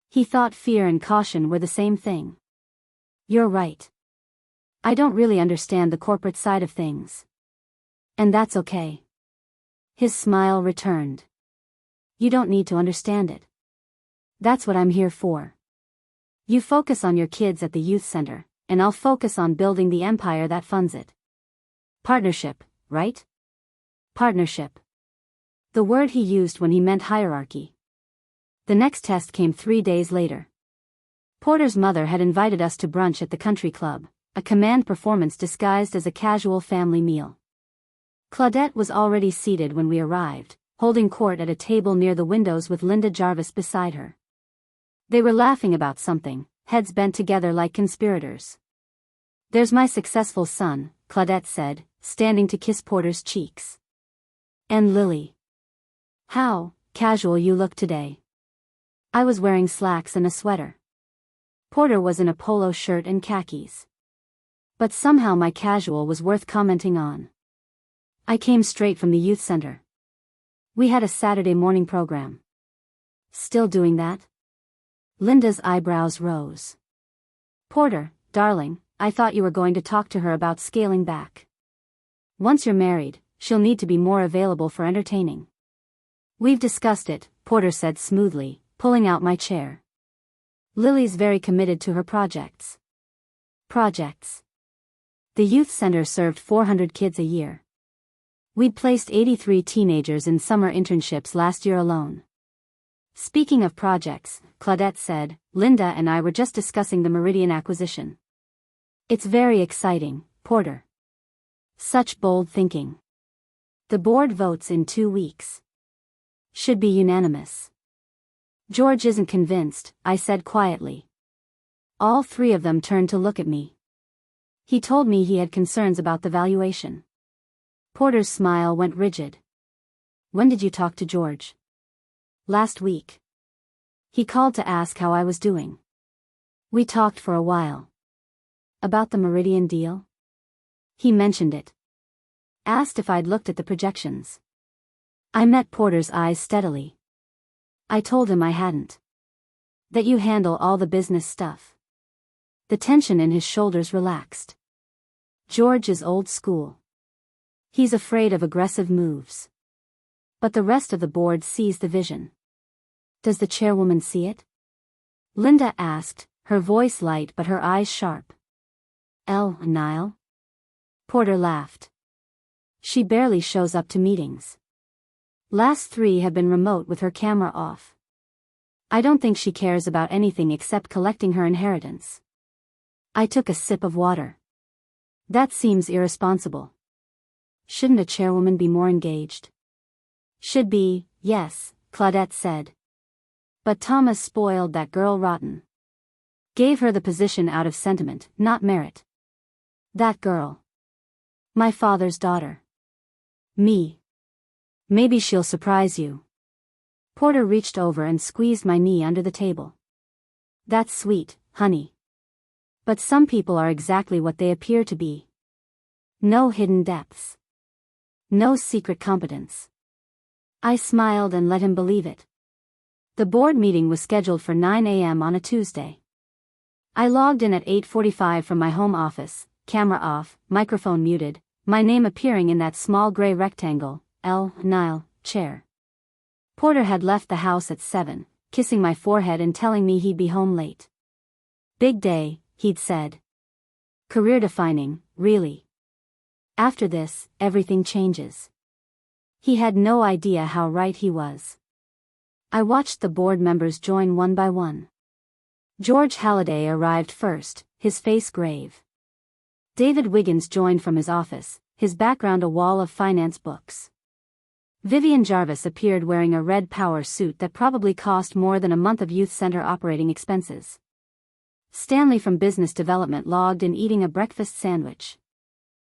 He thought fear and caution were the same thing. "You're right. I don't really understand the corporate side of things. And that's okay." His smile returned. "You don't need to understand it. That's what I'm here for. You focus on your kids at the youth center, and I'll focus on building the empire that funds it. Partnership, right?" Partnership. The word he used when he meant hierarchy. The next test came 3 days later. Porter's mother had invited us to brunch at the country club, a command performance disguised as a casual family meal. Claudette was already seated when we arrived, holding court at a table near the windows with Linda Jarvis beside her. They were laughing about something, heads bent together like conspirators. "There's my successful son," Claudette said, standing to kiss Porter's cheeks. "And Lily. How casual you look today." I was wearing slacks and a sweater. Porter was in a polo shirt and khakis. But somehow my casual was worth commenting on. "I came straight from the youth center. We had a Saturday morning program." "Still doing that?" Linda's eyebrows rose. "Porter, darling, I thought you were going to talk to her about scaling back. Once you're married, she'll need to be more available for entertaining." "We've discussed it," Porter said smoothly, pulling out my chair. "Lily's very committed to her projects." Projects. The youth center served 400 kids a year. We'd placed 83 teenagers in summer internships last year alone. "Speaking of projects," Claudette said, "Linda and I were just discussing the Meridian acquisition. It's very exciting, Porter." Such bold thinking. "The board votes in 2 weeks. Should be unanimous." "George isn't convinced," I said quietly. All 3 of them turned to look at me. He told me he had concerns about the valuation. Porter's smile went rigid. "When did you talk to George?" "Last week. He called to ask how I was doing." "We talked for a while." "About the Meridian deal?" "He mentioned it. Asked if I'd looked at the projections." I met Porter's eyes steadily. I told him I hadn't. "That you handle all the business stuff." The tension in his shoulders relaxed. "George is old school. He's afraid of aggressive moves. But the rest of the board sees the vision." "Does the chairwoman see it?" Linda asked, her voice light but her eyes sharp. Niall? Porter laughed. She barely shows up to meetings. Last 3 have been remote with her camera off. I don't think she cares about anything except collecting her inheritance. I took a sip of water. That seems irresponsible. Shouldn't a chairwoman be more engaged? Should be, yes, Claudette said. But Thomas spoiled that girl rotten. Gave her the position out of sentiment, not merit. That girl. My father's daughter. Me. Maybe she'll surprise you. Porter reached over and squeezed my knee under the table. That's sweet, honey. But some people are exactly what they appear to be. No hidden depths. No secret competence. I smiled and let him believe it. The board meeting was scheduled for 9 a.m. on a Tuesday. I logged in at 8:45 from my home office, camera off, microphone muted, my name appearing in that small gray rectangle, Niall, chair. Porter had left the house at 7, kissing my forehead and telling me he'd be home late. Big day, he'd said. Career-defining, really. After this, everything changes. He had no idea how right he was. I watched the board members join one by one. George Halliday arrived first, his face grave. David Wiggins joined from his office, his background a wall of finance books. Vivian Jarvis appeared wearing a red power suit that probably cost more than a month of youth center operating expenses. Stanley from business development logged in eating a breakfast sandwich.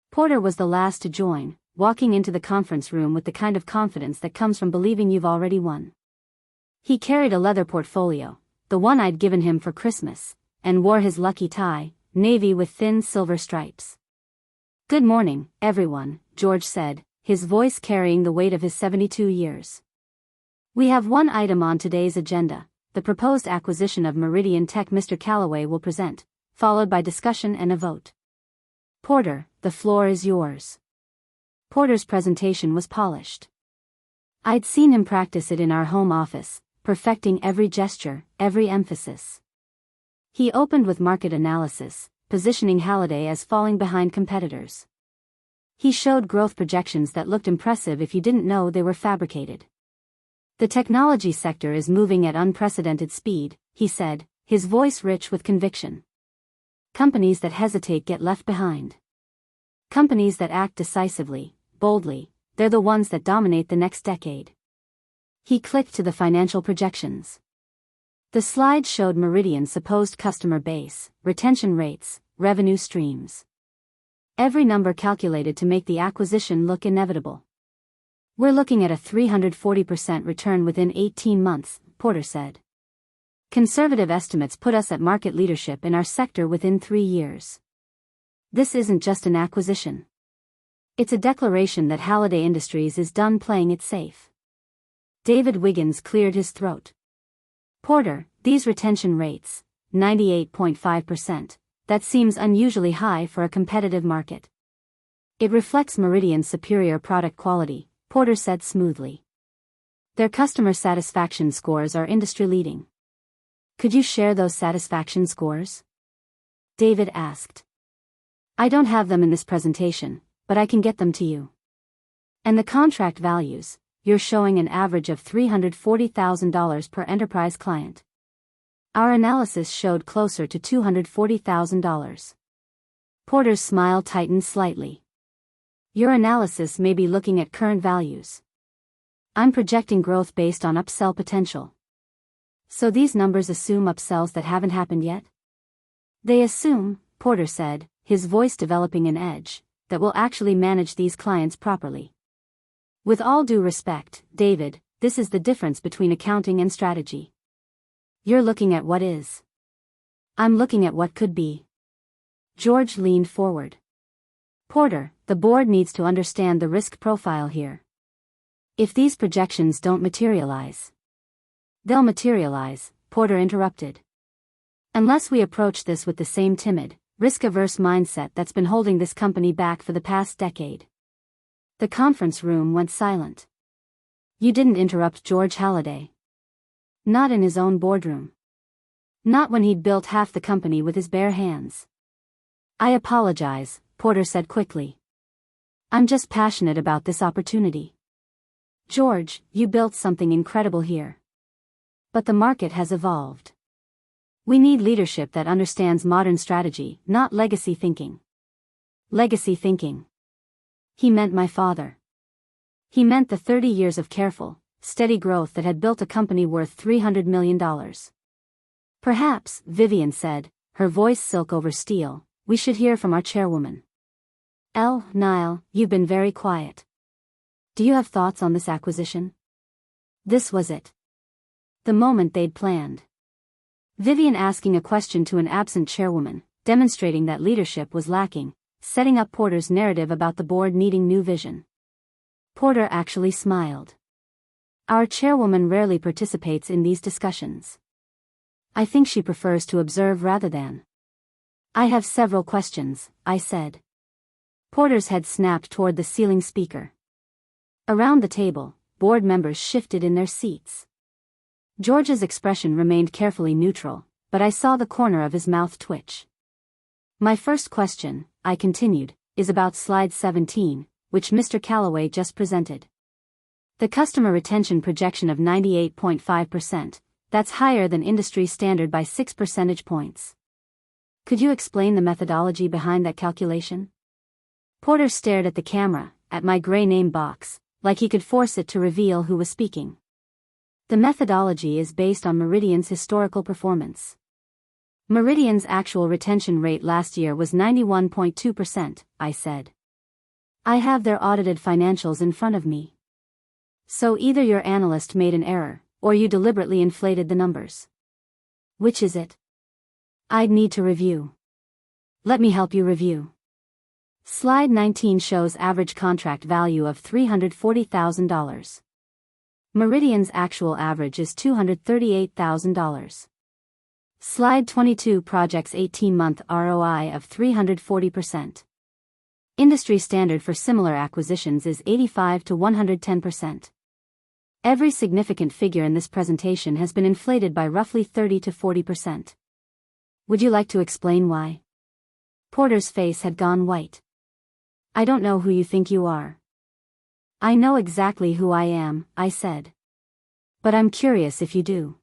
Porter was the last to join, walking into the conference room with the kind of confidence that comes from believing you've already won. He carried a leather portfolio, the one I'd given him for Christmas, and wore his lucky tie, navy with thin silver stripes. Good morning, everyone, George said, his voice carrying the weight of his 72 years. We have one item on today's agenda, the proposed acquisition of Meridian Tech Mr. Calloway will present, followed by discussion and a vote. Porter, the floor is yours. Porter's presentation was polished. I'd seen him practice it in our home office, perfecting every gesture, every emphasis. He opened with market analysis, positioning Halliday as falling behind competitors. He showed growth projections that looked impressive if you didn't know they were fabricated. The technology sector is moving at unprecedented speed, he said, his voice rich with conviction. Companies that hesitate get left behind. Companies that act decisively, boldly, they're the ones that dominate the next decade. He clicked to the financial projections. The slide showed Meridian's supposed customer base, retention rates, revenue streams. Every number calculated to make the acquisition look inevitable. We're looking at a 340% return within 18 months, Porter said. Conservative estimates put us at market leadership in our sector within 3 years. This isn't just an acquisition. It's a declaration that Halliday Industries is done playing it safe. David Wiggins cleared his throat. Porter, these retention rates, 98.5%, that seems unusually high for a competitive market. It reflects Meridian's superior product quality, Porter said smoothly. Their customer satisfaction scores are industry-leading. Could you share those satisfaction scores? David asked. I don't have them in this presentation, but I can get them to you. And the contract values, you're showing an average of $340,000 per enterprise client. Our analysis showed closer to $240,000. Porter's smile tightened slightly. Your analysis may be looking at current values. I'm projecting growth based on upsell potential. So these numbers assume upsells that haven't happened yet? They assume, Porter said, his voice developing an edge, that will actually manage these clients properly. With all due respect, David, this is the difference between accounting and strategy. You're looking at what is. I'm looking at what could be. George leaned forward. Porter, the board needs to understand the risk profile here. If these projections don't materialize. They'll materialize, Porter interrupted. Unless we approach this with the same timid, risk-averse mindset that's been holding this company back for the past decade. The conference room went silent. You didn't interrupt George Halliday. Not in his own boardroom. Not when he'd built half the company with his bare hands. I apologize, Porter said quickly. I'm just passionate about this opportunity. George, you built something incredible here. But the market has evolved. We need leadership that understands modern strategy, not legacy thinking. Legacy thinking. He meant my father. He meant the 30 years of careful, steady growth that had built a company worth $300 million. Perhaps, Vivian said, her voice silk over steel, we should hear from our chairwoman. Niall, you've been very quiet. Do you have thoughts on this acquisition? This was it. The moment they'd planned. Vivian asking a question to an absent chairwoman, demonstrating that leadership was lacking, setting up Porter's narrative about the board needing new vision. Porter actually smiled. Our chairwoman rarely participates in these discussions. I think she prefers to observe rather than. I have several questions, I said. Porter's head snapped toward the ceiling speaker. Around the table, board members shifted in their seats. George's expression remained carefully neutral, but I saw the corner of his mouth twitch. My first question, I continued, is about slide 17, which Mr. Calloway just presented. The customer retention projection of 98.5%, that's higher than industry standard by 6 percentage points. Could you explain the methodology behind that calculation? Porter stared at the camera, at my gray name box, like he could force it to reveal who was speaking. The methodology is based on Meridian's historical performance. Meridian's actual retention rate last year was 91.2%, I said. I have their audited financials in front of me. So either your analyst made an error, or you deliberately inflated the numbers. Which is it? I'd need to review. Let me help you review. Slide 19 shows average contract value of $340,000. Meridian's actual average is $238,000. Slide 22 projects 18-month ROI of 340%. Industry standard for similar acquisitions is 85 to 110%. Every significant figure in this presentation has been inflated by roughly 30 to 40%. Would you like to explain why? Porter's face had gone white. I don't know who you think you are. I know exactly who I am, I said. But I'm curious if you do.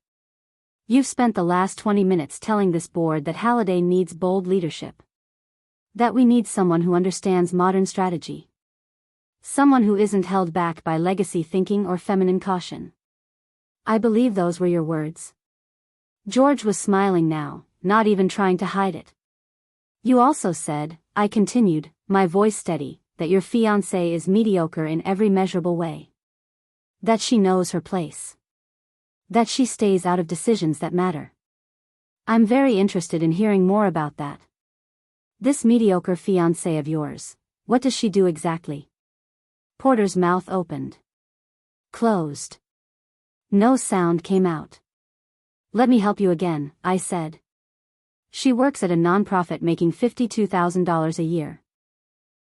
You've spent the last 20 minutes telling this board that Halliday needs bold leadership. That we need someone who understands modern strategy. Someone who isn't held back by legacy thinking or feminine caution. I believe those were your words. George was smiling now, not even trying to hide it. You also said, I continued, my voice steady, that your fiancé is mediocre in every measurable way. That she knows her place. That she stays out of decisions that matter. I'm very interested in hearing more about that. This mediocre fiancé of yours, what does she do exactly? Porter's mouth opened. Closed. No sound came out. Let me help you again, I said. She works at a nonprofit making $52,000 a year.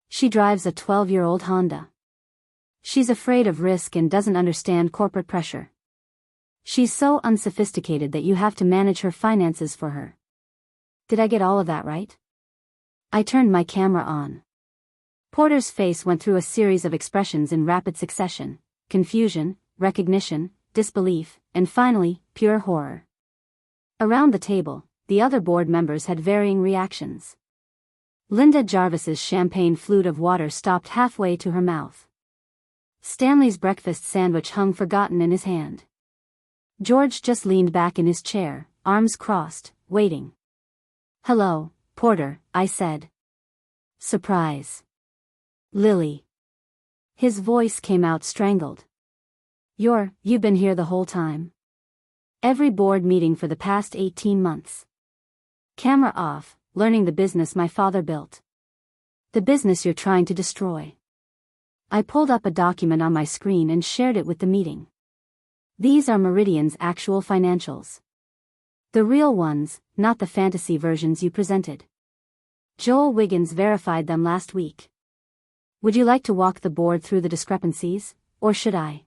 She drives a 12-year-old Honda. She's afraid of risk and doesn't understand corporate pressure. She's so unsophisticated that you have to manage her finances for her. Did I get all of that right? I turned my camera on. Porter's face went through a series of expressions in rapid succession: confusion, recognition, disbelief, and finally, pure horror. Around the table, the other board members had varying reactions. Linda Jarvis's champagne flute of water stopped halfway to her mouth. Stanley's breakfast sandwich hung forgotten in his hand. George just leaned back in his chair, arms crossed, waiting. Hello, Porter, I said. Surprise. Lily. His voice came out strangled. You've been here the whole time? Every board meeting for the past 18 months. Camera off, learning the business my father built. The business you're trying to destroy. I pulled up a document on my screen and shared it with the meeting. These are Meridian's actual financials. The real ones, not the fantasy versions you presented. Joel Wiggins verified them last week. Would you like to walk the board through the discrepancies, or should I?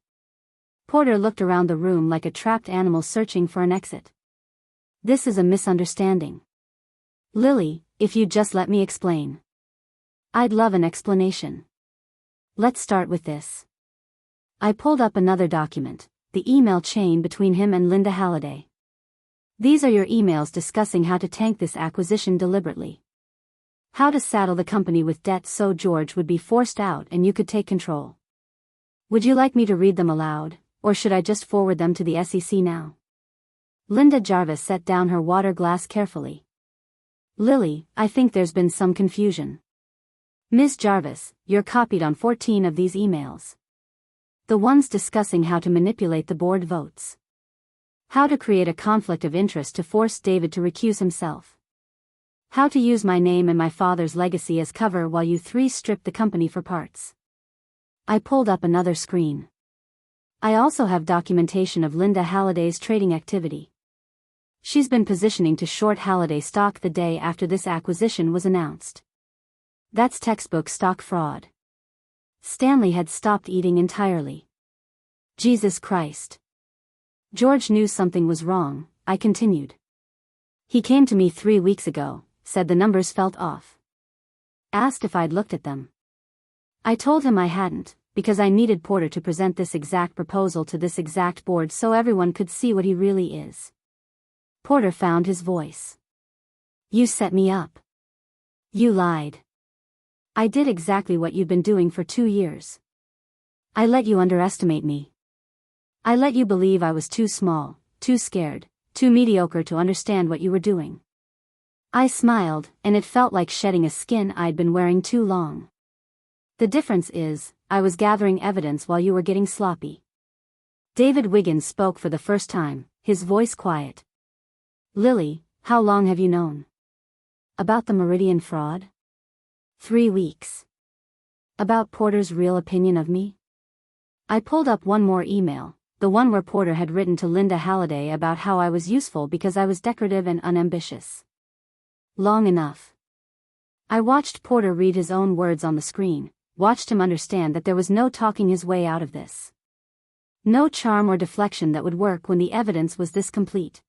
Porter looked around the room like a trapped animal searching for an exit. This is a misunderstanding. Lily, if you'd just let me explain. I'd love an explanation. Let's start with this. I pulled up another document, the email chain between him and Linda Halliday. These are your emails discussing how to tank this acquisition deliberately. How to saddle the company with debt so George would be forced out and you could take control. Would you like me to read them aloud, or should I just forward them to the SEC now? Linda Jarvis set down her water glass carefully. Lily, I think there's been some confusion. Ms. Jarvis, you're copied on 14 of these emails. The ones discussing how to manipulate the board votes. How to create a conflict of interest to force David to recuse himself. How to use my name and my father's legacy as cover while you three strip the company for parts. I pulled up another screen. I also have documentation of Linda Halliday's trading activity. She's been positioning to short Halliday stock the day after this acquisition was announced. That's textbook stock fraud. Stanley had stopped eating entirely. Jesus Christ. George knew something was wrong, I continued. He came to me 3 weeks ago, said the numbers felt off. Asked if I'd looked at them. I told him I hadn't, because I needed Porter to present this exact proposal to this exact board so everyone could see what he really is. Porter found his voice. You set me up. You lied. I did exactly what you've been doing for 2 years. I let you underestimate me. I let you believe I was too small, too scared, too mediocre to understand what you were doing. I smiled, and it felt like shedding a skin I'd been wearing too long. The difference is, I was gathering evidence while you were getting sloppy. David Wiggins spoke for the first time, his voice quiet. Lily, how long have you known? About the Meridian fraud? 3 weeks. About Porter's real opinion of me? I pulled up one more email, the one where Porter had written to Linda Halliday about how I was useful because I was decorative and unambitious. Long enough. I watched Porter read his own words on the screen, watched him understand that there was no talking his way out of this. No charm or deflection that would work when the evidence was this complete.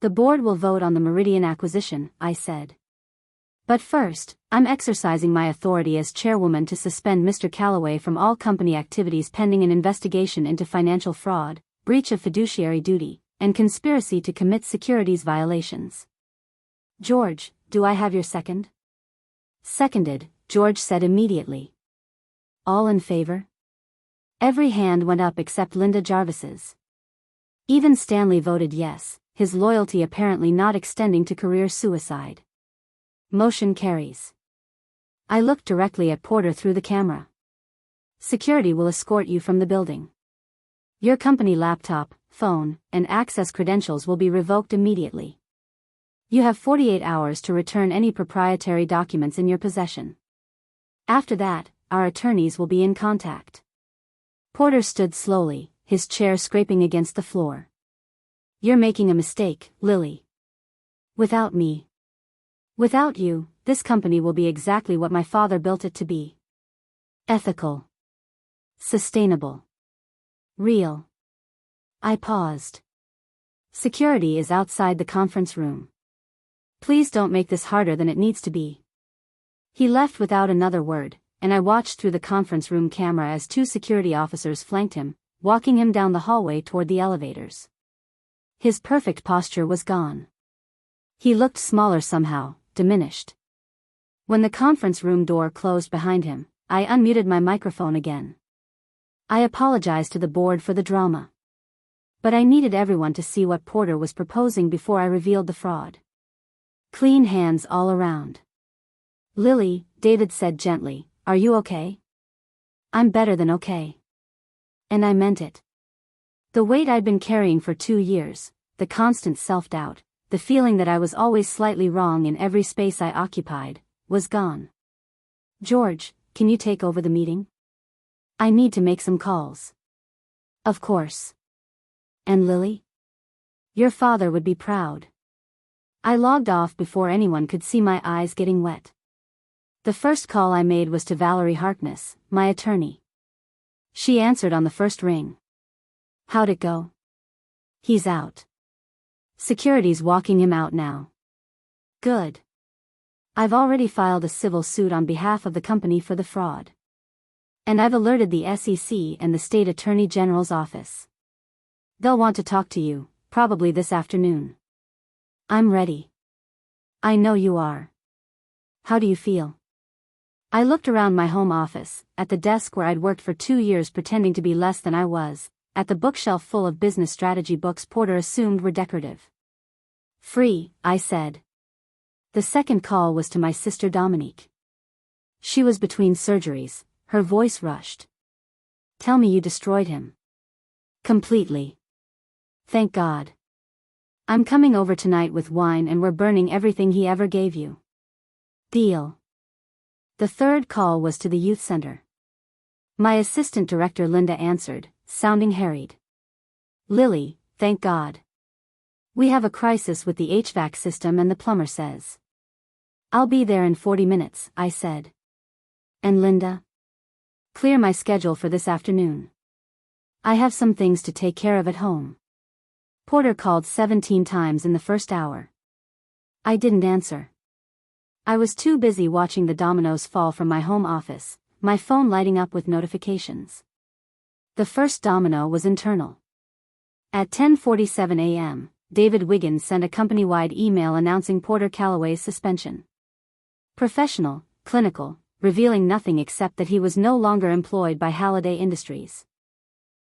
The board will vote on the Meridian acquisition, I said. But first, I'm exercising my authority as chairwoman to suspend Mr. Calloway from all company activities pending an investigation into financial fraud, breach of fiduciary duty, and conspiracy to commit securities violations. George, do I have your second? Seconded, George said immediately. All in favor? Every hand went up except Linda Jarvis's. Even Stanley voted yes, his loyalty apparently not extending to career suicide. Motion carries. I looked directly at Porter through the camera. Security will escort you from the building. Your company laptop, phone, and access credentials will be revoked immediately. You have 48 hours to return any proprietary documents in your possession. After that, our attorneys will be in contact. Porter stood slowly, his chair scraping against the floor. You're making a mistake, Lily. Without me. Without you, this company will be exactly what my father built it to be. Ethical. Sustainable. Real. I paused. Security is outside the conference room. Please don't make this harder than it needs to be. He left without another word, and I watched through the conference room camera as 2 security officers flanked him, walking him down the hallway toward the elevators. His perfect posture was gone. He looked smaller somehow, diminished. When the conference room door closed behind him, I unmuted my microphone again. I apologized to the board for the drama. But I needed everyone to see what Porter was proposing before I revealed the fraud. Clean hands all around. Lily, David said gently, are you okay? I'm better than okay. And I meant it. The weight I'd been carrying for 2 years, the constant self-doubt, the feeling that I was always slightly wrong in every space I occupied, was gone. George, can you take over the meeting? I need to make some calls. Of course. And Lily? Your father would be proud. I logged off before anyone could see my eyes getting wet. The first call I made was to Valerie Harkness, my attorney. She answered on the first ring. How'd it go? He's out. Security's walking him out now. Good. I've already filed a civil suit on behalf of the company for the fraud. And I've alerted the SEC and the State Attorney General's office. They'll want to talk to you, probably this afternoon. I'm ready. I know you are. How do you feel? I looked around my home office, at the desk where I'd worked for 2 years pretending to be less than I was, at the bookshelf full of business strategy books Porter assumed were decorative. Free, I said. The second call was to my sister Dominique. She was between surgeries, her voice rushed. Tell me you destroyed him. Completely. Thank God. I'm coming over tonight with wine and we're burning everything he ever gave you. Deal. The third call was to the youth center. My assistant director Linda answered, sounding harried. Lily, thank God. We have a crisis with the HVAC system and the plumber says. I'll be there in 40 minutes, I said. And Linda? Clear my schedule for this afternoon. I have some things to take care of at home. Porter called 17 times in the first hour. I didn't answer. I was too busy watching the dominoes fall from my home office, my phone lighting up with notifications. The first domino was internal. At 10:47 a.m., David Wiggins sent a company-wide email announcing Porter Calloway's suspension. Professional, clinical, revealing nothing except that he was no longer employed by Halliday Industries.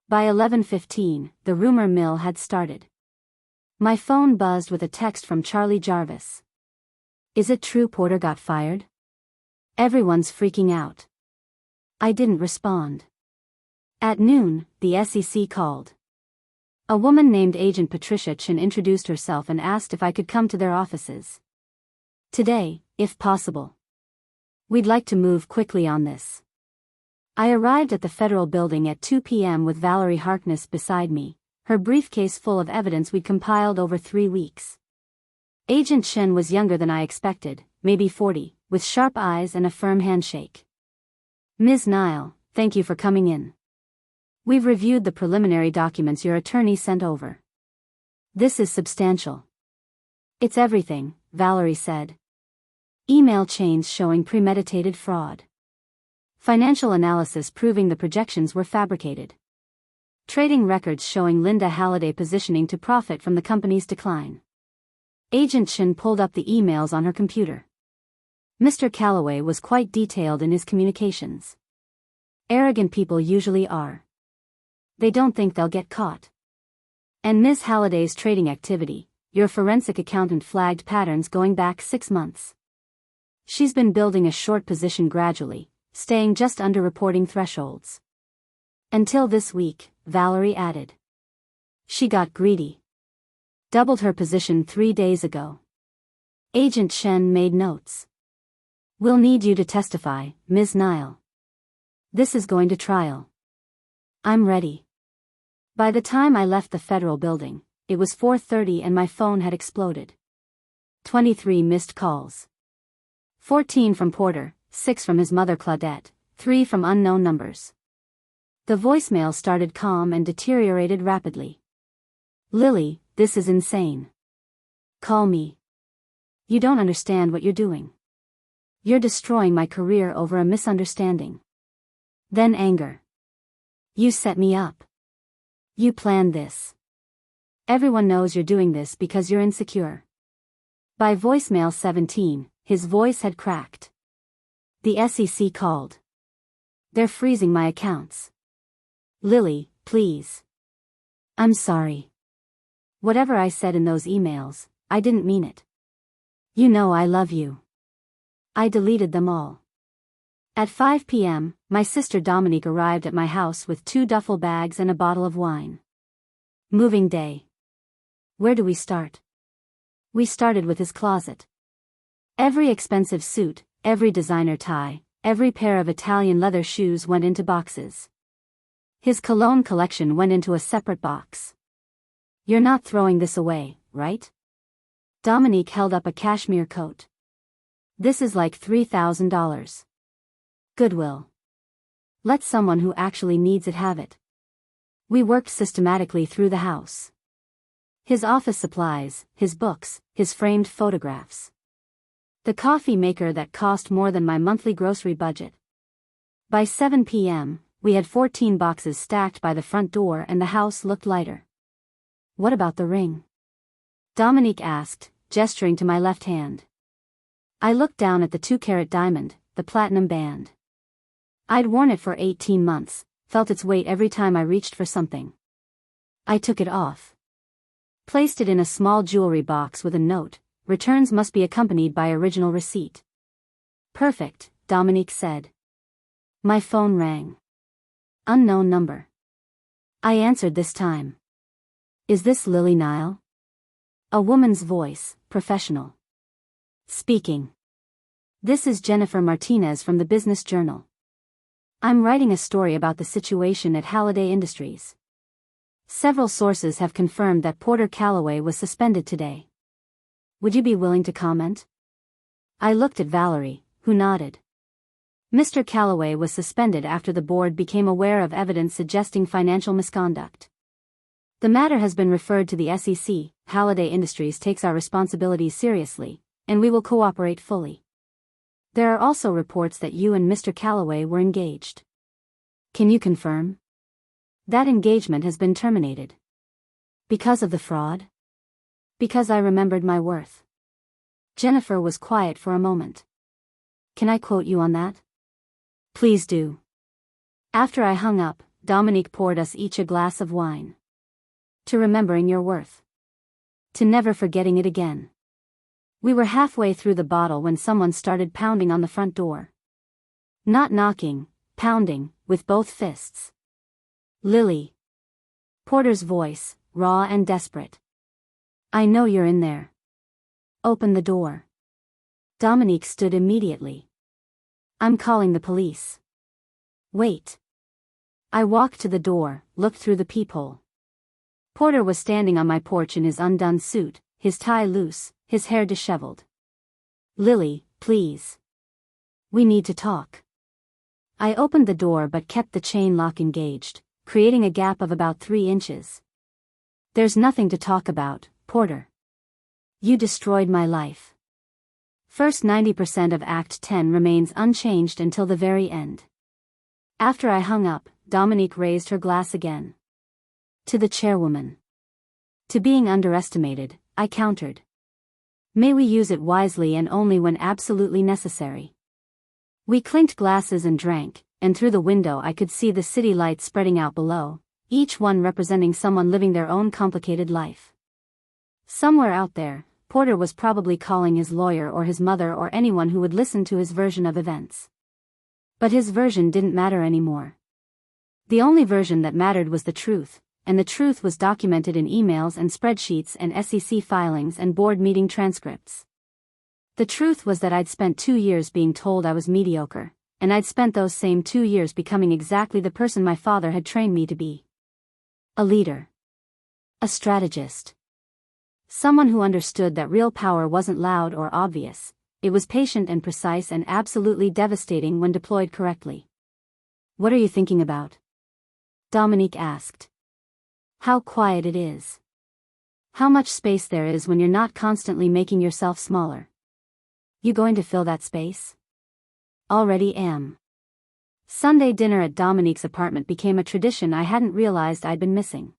By 11:15, the rumor mill had started. My phone buzzed with a text from Charlie Jarvis. Is it true Porter got fired? Everyone's freaking out. I didn't respond. At noon, the SEC called. A woman named Agent Patricia Chin introduced herself and asked if I could come to their offices. Today, if possible. We'd like to move quickly on this. I arrived at the federal building at 2 p.m. with Valerie Harkness beside me, her briefcase full of evidence we'd compiled over 3 weeks. Agent Shen was younger than I expected, maybe 40, with sharp eyes and a firm handshake. Ms. Nile, thank you for coming in. We've reviewed the preliminary documents your attorney sent over. This is substantial. It's everything, Valerie said. Email chains showing premeditated fraud. Financial analysis proving the projections were fabricated. Trading records showing Linda Halliday positioning to profit from the company's decline. Agent Shin pulled up the emails on her computer. Mr. Calloway was quite detailed in his communications. Arrogant people usually are. They don't think they'll get caught. And Ms. Halliday's trading activity, your forensic accountant flagged patterns going back 6 months. She's been building a short position gradually, staying just under reporting thresholds. Until this week, Valerie added. She got greedy. Doubled her position 3 days ago. Agent Shen made notes. We'll need you to testify, Ms. Nile. This is going to trial. I'm ready. By the time I left the federal building, it was 4:30 and my phone had exploded. 23 missed calls. 14 from Porter, 6 from his mother Claudette, 3 from unknown numbers. The voicemail started calm and deteriorated rapidly. Lily, this is insane. Call me. You don't understand what you're doing. You're destroying my career over a misunderstanding. Then anger. You set me up. You planned this. Everyone knows you're doing this because you're insecure. By voicemail 17, his voice had cracked. The SEC called. They're freezing my accounts. Lily, please. I'm sorry. Whatever I said in those emails, I didn't mean it. You know I love you. I deleted them all. At 5 p.m., my sister Dominique arrived at my house with 2 duffel bags and a bottle of wine. Moving day. Where do we start? We started with his closet. Every expensive suit, every designer tie, every pair of Italian leather shoes went into boxes. His cologne collection went into a separate box. You're not throwing this away, right? Dominique held up a cashmere coat. This is like $3,000. Goodwill. Let someone who actually needs it have it. We worked systematically through the house. His office supplies, his books, his framed photographs. The coffee maker that cost more than my monthly grocery budget. By 7 p.m., we had 14 boxes stacked by the front door and the house looked lighter. "What about the ring?" Dominique asked, gesturing to my left hand. I looked down at the 2-carat diamond, the platinum band. I'd worn it for 18 months, felt its weight every time I reached for something. I took it off. Placed it in a small jewelry box with a note, "Returns must be accompanied by original receipt." "Perfect," Dominique said. My phone rang. Unknown number. I answered this time. "Is this Lily Nile?" A woman's voice, professional. Speaking. "This is Jennifer Martinez from the Business Journal. I'm writing a story about the situation at Halliday Industries. Several sources have confirmed that Porter Calloway was suspended today. Would you be willing to comment?" I looked at Valerie, who nodded. Mr. Calloway was suspended after the board became aware of evidence suggesting financial misconduct. The matter has been referred to the SEC. Halliday Industries takes our responsibilities seriously, and we will cooperate fully. There are also reports that you and Mr. Calloway were engaged. Can you confirm? That engagement has been terminated. Because of the fraud? Because I remembered my worth. Jennifer was quiet for a moment. Can I quote you on that? Please do. After I hung up, Dominique poured us each a glass of wine. To remembering your worth. To never forgetting it again. We were halfway through the bottle when someone started pounding on the front door. Not knocking, pounding, with both fists. "Lily." Porter's voice, raw and desperate. "I know you're in there. Open the door." Dominique stood immediately. "I'm calling the police." "Wait." I walked to the door, looked through the peephole. Porter was standing on my porch in his undone suit, his tie loose, his hair disheveled. "Lily, please. We need to talk." I opened the door but kept the chain lock engaged, creating a gap of about 3 inches. "There's nothing to talk about, Porter. You destroyed my life. First 90% of Act 10 remains unchanged until the very end." After I hung up, Dominique raised her glass again. "To the chairwoman." To being underestimated, I countered. "May we use it wisely and only when absolutely necessary." We clinked glasses and drank, and through the window I could see the city lights spreading out below, each one representing someone living their own complicated life. Somewhere out there, Porter was probably calling his lawyer or his mother or anyone who would listen to his version of events. But his version didn't matter anymore. The only version that mattered was the truth, and the truth was documented in emails and spreadsheets and SEC filings and board meeting transcripts. The truth was that I'd spent 2 years being told I was mediocre, and I'd spent those same 2 years becoming exactly the person my father had trained me to be. A leader. A strategist. Someone who understood that real power wasn't loud or obvious, it was patient and precise and absolutely devastating when deployed correctly. "What are you thinking about?" Dominique asked. "How quiet it is. How much space there is when you're not constantly making yourself smaller. You going to fill that space?" "Already am." Sunday dinner at Dominique's apartment became a tradition I hadn't realized I'd been missing.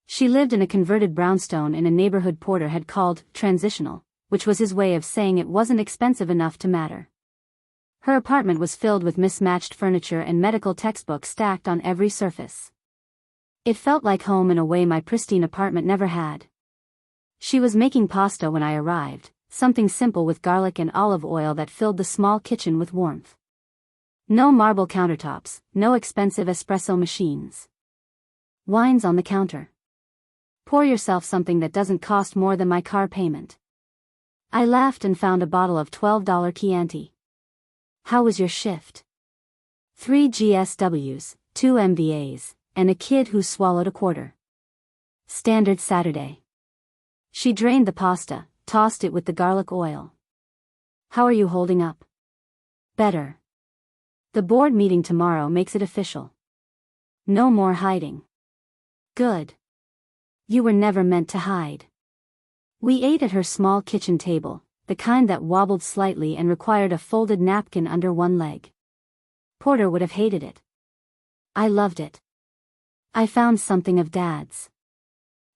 She lived in a converted brownstone in a neighborhood Porter had called transitional, which was his way of saying it wasn't expensive enough to matter. Her apartment was filled with mismatched furniture and medical textbooks stacked on every surface. It felt like home in a way my pristine apartment never had. She was making pasta when I arrived, something simple with garlic and olive oil that filled the small kitchen with warmth. No marble countertops, no expensive espresso machines. Wines on the counter. Pour yourself something that doesn't cost more than my car payment. I laughed and found a bottle of $12 Chianti. "How was your shift?" 3 GSWs, 2 MVAs, and a kid who swallowed a quarter. Standard Saturday. She drained the pasta, tossed it with the garlic oil. "How are you holding up?" "Better. The board meeting tomorrow makes it official. No more hiding." "Good." You were never meant to hide. We ate at her small kitchen table, the kind that wobbled slightly and required a folded napkin under one leg. Porter would have hated it. I loved it. I found something of Dad's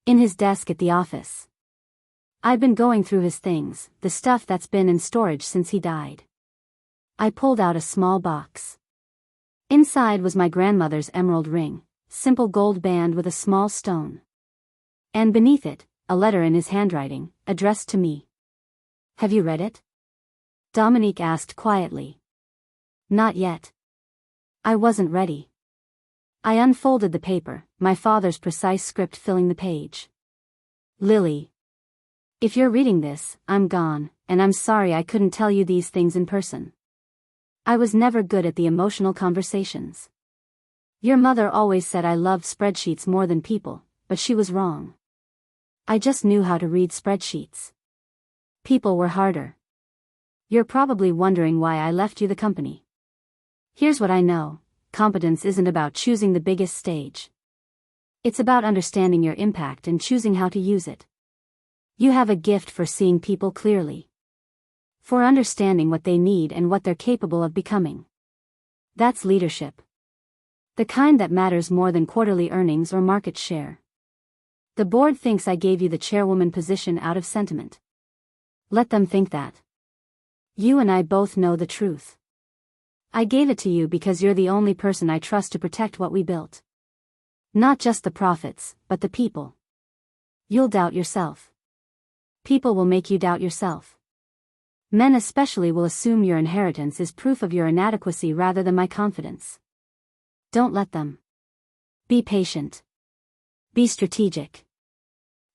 in his desk at the office. I've been going through his things, the stuff that's been in storage since he died. I pulled out a small box. Inside was my grandmother's emerald ring, simple gold band with a small stone. And beneath it, a letter in his handwriting, addressed to me. Have you read it? Dominique asked quietly. Not yet. I wasn't ready. I unfolded the paper, my father's precise script filling the page. Lily. If you're reading this, I'm gone, and I'm sorry I couldn't tell you these things in person. I was never good at the emotional conversations. Your mother always said I loved spreadsheets more than people, but she was wrong. I just knew how to read spreadsheets. People were harder. You're probably wondering why I left you the company. Here's what I know. Competence isn't about choosing the biggest stage. It's about understanding your impact and choosing how to use it. You have a gift for seeing people clearly. For understanding what they need and what they're capable of becoming. That's leadership. The kind that matters more than quarterly earnings or market share. The board thinks I gave you the chairwoman position out of sentiment. Let them think that. You and I both know the truth. I gave it to you because you're the only person I trust to protect what we built. Not just the profits, but the people. You'll doubt yourself. People will make you doubt yourself. Men especially will assume your inheritance is proof of your inadequacy rather than my confidence. Don't let them. Be patient. Be strategic.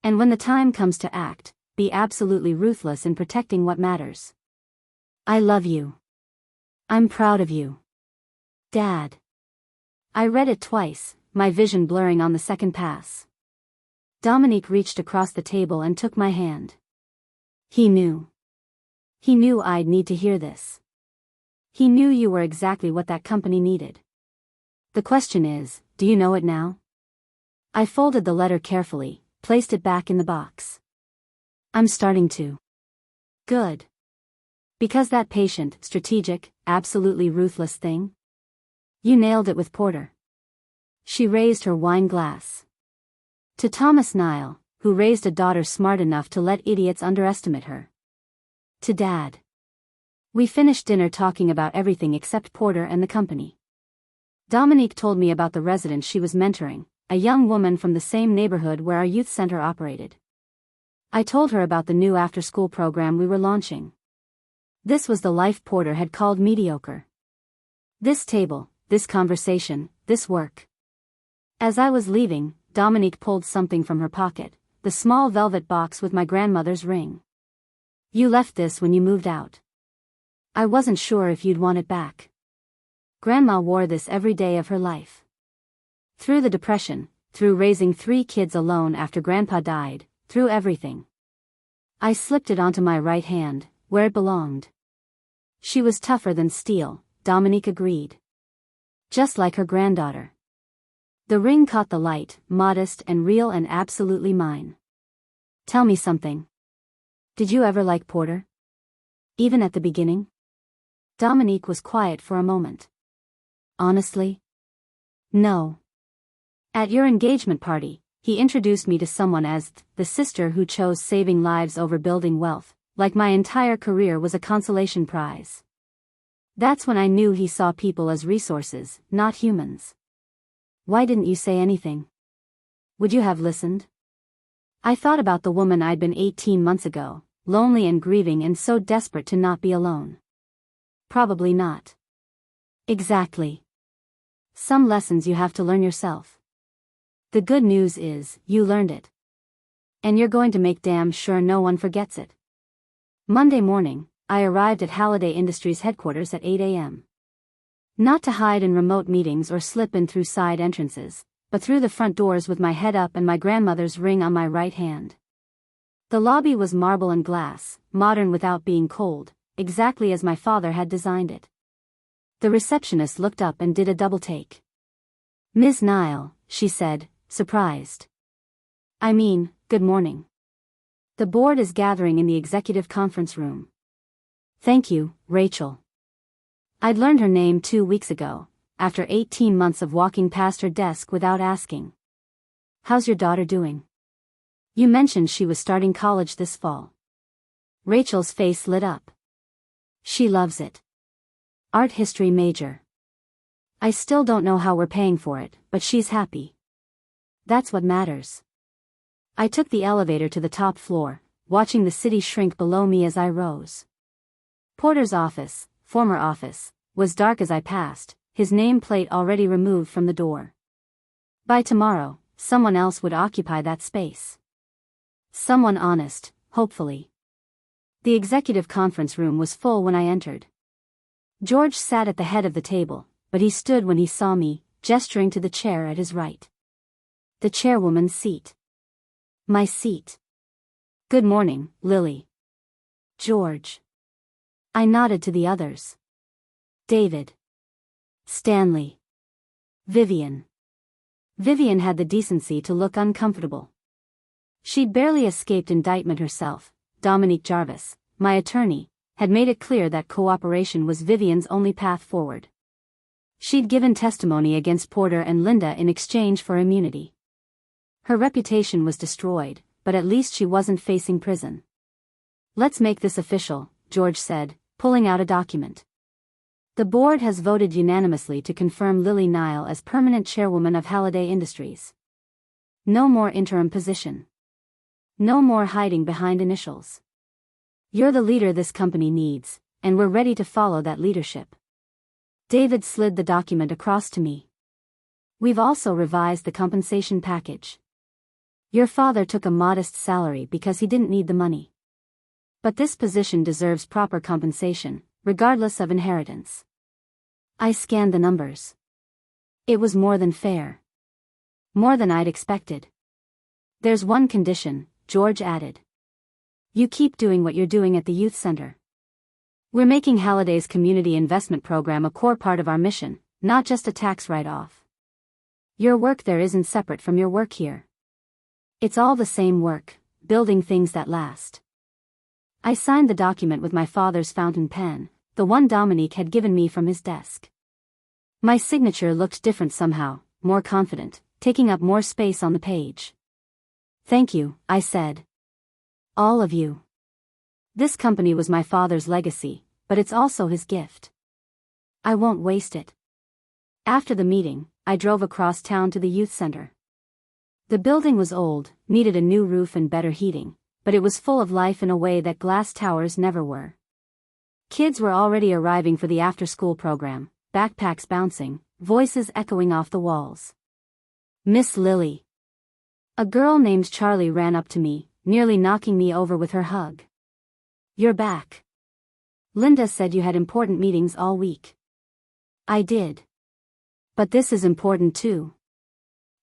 And when the time comes to act, be absolutely ruthless in protecting what matters. I love you. I'm proud of you. Dad. I read it twice, my vision blurring on the second pass. Dominique reached across the table and took my hand. He knew. He knew I'd need to hear this. He knew you were exactly what that company needed. The question is, do you know it now? I folded the letter carefully, placed it back in the box. I'm starting to. Good. Because that patient, strategic, absolutely ruthless thing? You nailed it with Porter. She raised her wine glass. To Thomas Nile, who raised a daughter smart enough to let idiots underestimate her. To Dad. We finished dinner talking about everything except Porter and the company. Dominique told me about the resident she was mentoring, a young woman from the same neighborhood where our youth center operated. I told her about the new after-school program we were launching. This was the life Porter had called mediocre. This table, this conversation, this work. As I was leaving, Dominique pulled something from her pocket, the small velvet box with my grandmother's ring. You left this when you moved out. I wasn't sure if you'd want it back. Grandma wore this every day of her life. Through the depression, through raising 3 kids alone after Grandpa died, through everything. I slipped it onto my right hand, where it belonged. She was tougher than steel, Dominique agreed. Just like her granddaughter. The ring caught the light, modest and real and absolutely mine. Tell me something. Did you ever like Porter? Even at the beginning? Dominique was quiet for a moment. Honestly? No. At your engagement party, he introduced me to someone as the sister who chose saving lives over building wealth, like my entire career was a consolation prize. That's when I knew he saw people as resources, not humans. Why didn't you say anything? Would you have listened? I thought about the woman I'd been 18 months ago, lonely and grieving and so desperate to not be alone. Probably not. Exactly. Some lessons you have to learn yourself. The good news is, you learned it. And you're going to make damn sure no one forgets it. Monday morning, I arrived at Halliday Industries headquarters at 8 a.m. Not to hide in remote meetings or slip in through side entrances, but through the front doors with my head up and my grandmother's ring on my right hand. The lobby was marble and glass, modern without being cold, exactly as my father had designed it. The receptionist looked up and did a double take. Ms. Nile, she said, surprised. Good morning. The board is gathering in the executive conference room. Thank you, Rachel. I'd learned her name 2 weeks ago, after 18 months of walking past her desk without asking. How's your daughter doing? You mentioned she was starting college this fall. Rachel's face lit up. She loves it. Art history major. I still don't know how we're paying for it, but she's happy. That's what matters. I took the elevator to the top floor, watching the city shrink below me as I rose. Porter's office, former office, was dark as I passed, his nameplate already removed from the door. By tomorrow, someone else would occupy that space. Someone honest, hopefully. The executive conference room was full when I entered. George sat at the head of the table, but he stood when he saw me, gesturing to the chair at his right. The chairwoman's seat. My seat. Good morning, Lily. George. I nodded to the others. David. Stanley. Vivian. Vivian had the decency to look uncomfortable. She'd barely escaped indictment herself. Dominique Jarvis, my attorney, had made it clear that cooperation was Vivian's only path forward. She'd given testimony against Porter and Linda in exchange for immunity. Her reputation was destroyed, but at least she wasn't facing prison. Let's make this official, George said, pulling out a document. The board has voted unanimously to confirm Lily Nile as permanent chairwoman of Halliday Industries. No more interim position. No more hiding behind initials. You're the leader this company needs, and we're ready to follow that leadership. David slid the document across to me. We've also revised the compensation package. Your father took a modest salary because he didn't need the money. But this position deserves proper compensation, regardless of inheritance. I scanned the numbers. It was more than fair. More than I'd expected. There's one condition, George added. You keep doing what you're doing at the youth center. We're making Halliday's community investment program a core part of our mission, not just a tax write-off. Your work there isn't separate from your work here. It's all the same work, building things that last. I signed the document with my father's fountain pen, the one Dominique had given me from his desk. My signature looked different somehow, more confident, taking up more space on the page. Thank you, I said. All of you. This company was my father's legacy, but it's also his gift. I won't waste it. After the meeting, I drove across town to the youth center. The building was old, needed a new roof and better heating, but it was full of life in a way that glass towers never were. Kids were already arriving for the after-school program, backpacks bouncing, voices echoing off the walls. Miss Lily. A girl named Charlie ran up to me, nearly knocking me over with her hug. You're back. Linda said you had important meetings all week. I did. But this is important too.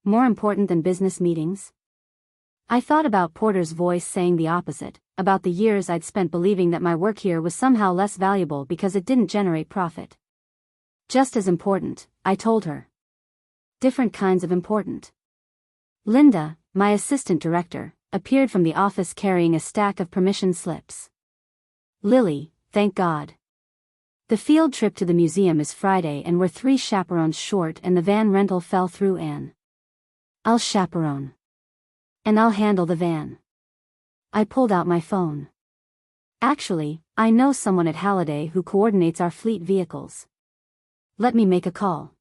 More important than business meetings? I thought about Porter's voice saying the opposite, about the years I'd spent believing that my work here was somehow less valuable because it didn't generate profit. Just as important, I told her. Different kinds of important. Linda, my assistant director, appeared from the office carrying a stack of permission slips. Lily, thank God. The field trip to the museum is Friday and we're 3 chaperones short and the van rental fell through Anne. I'll chaperone. And I'll handle the van. I pulled out my phone. Actually, I know someone at Halliday who coordinates our fleet vehicles. Let me make a call.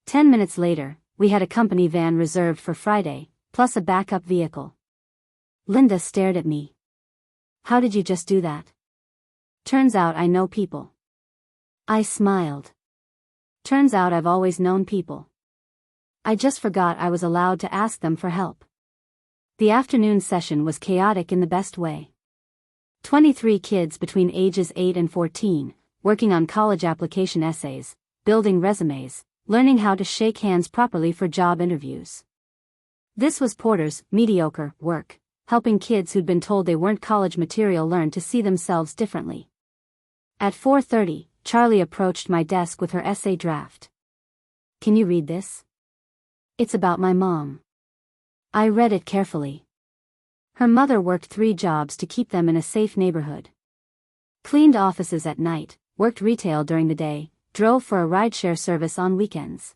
10 minutes later, we had a company van reserved for Friday, plus a backup vehicle. Linda stared at me. How did you just do that? Turns out I know people. I smiled. Turns out I've always known people. I just forgot I was allowed to ask them for help. The afternoon session was chaotic in the best way. 23 kids between ages 8 and 14, working on college application essays, building resumes, learning how to shake hands properly for job interviews. This was Porter's mediocre work, helping kids who'd been told they weren't college material learn to see themselves differently. At 4:30, Charlie approached my desk with her essay draft. Can you read this? It's about my mom. I read it carefully. Her mother worked 3 jobs to keep them in a safe neighborhood. Cleaned offices at night, worked retail during the day, drove for a rideshare service on weekends.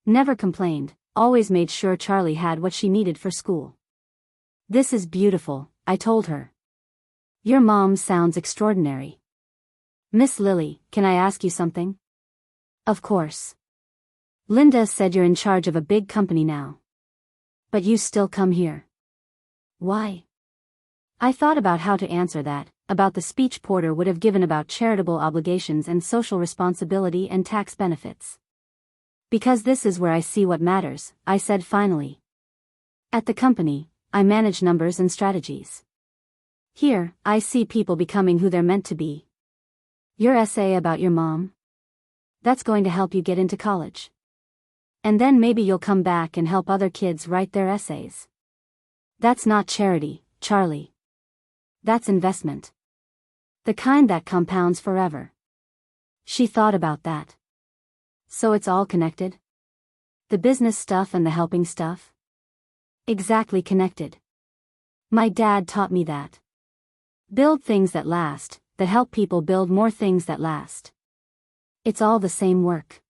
Never complained, always made sure Charlie had what she needed for school. This is beautiful, I told her. Your mom sounds extraordinary. Miss Lily, can I ask you something? Of course. Linda said you're in charge of a big company now. But you still come here. Why? I thought about how to answer that, about the speech Porter would have given about charitable obligations and social responsibility and tax benefits. Because this is where I see what matters, I said finally. At the company, I manage numbers and strategies. Here, I see people becoming who they're meant to be. Your essay about your mom? That's going to help you get into college. And then maybe you'll come back and help other kids write their essays. That's not charity, Charlie. That's investment. The kind that compounds forever. She thought about that. So it's all connected? The business stuff and the helping stuff? Exactly connected. My dad taught me that. Build things that last, that help people build more things that last. It's all the same work.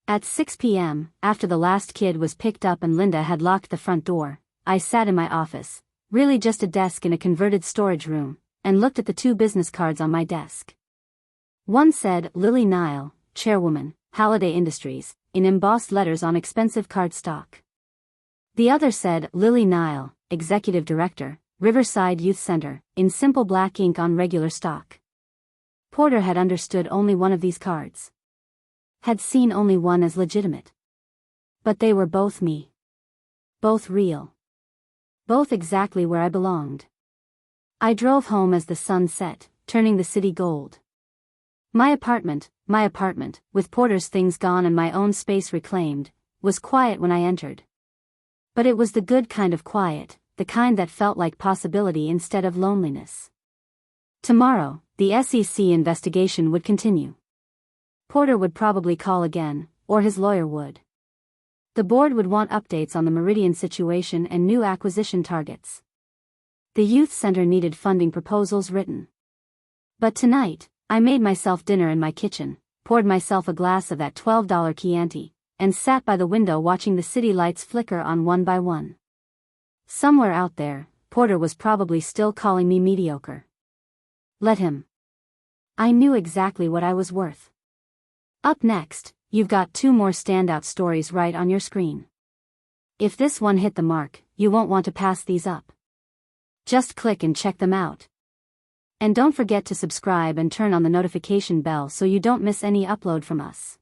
At 6 p.m., after the last kid was picked up and Linda had locked the front door, I sat in my office, really just a desk in a converted storage room, and looked at the 2 business cards on my desk. One said, Lily Nile, Chairwoman, Halliday Industries, in embossed letters on expensive cardstock. The other said, Lily Nile, Executive Director, Riverside Youth Center, in simple black ink on regular stock. Porter had understood only one of these cards. Had seen only one as legitimate. But they were both me. Both real. Both exactly where I belonged. I drove home as the sun set, turning the city gold. My apartment, with Porter's things gone and my own space reclaimed, was quiet when I entered. But it was the good kind of quiet, the kind that felt like possibility instead of loneliness. Tomorrow, the SEC investigation would continue. Porter would probably call again, or his lawyer would. The board would want updates on the Meridian situation and new acquisition targets. The youth center needed funding proposals written. But tonight, I made myself dinner in my kitchen, poured myself a glass of that $12 Chianti, and sat by the window watching the city lights flicker on one by one. Somewhere out there, Porter was probably still calling me mediocre. Let him. I knew exactly what I was worth. Up next, you've got 2 more standout stories right on your screen. If this one hit the mark, you won't want to pass these up. Just click and check them out. And don't forget to subscribe and turn on the notification bell so you don't miss any upload from us.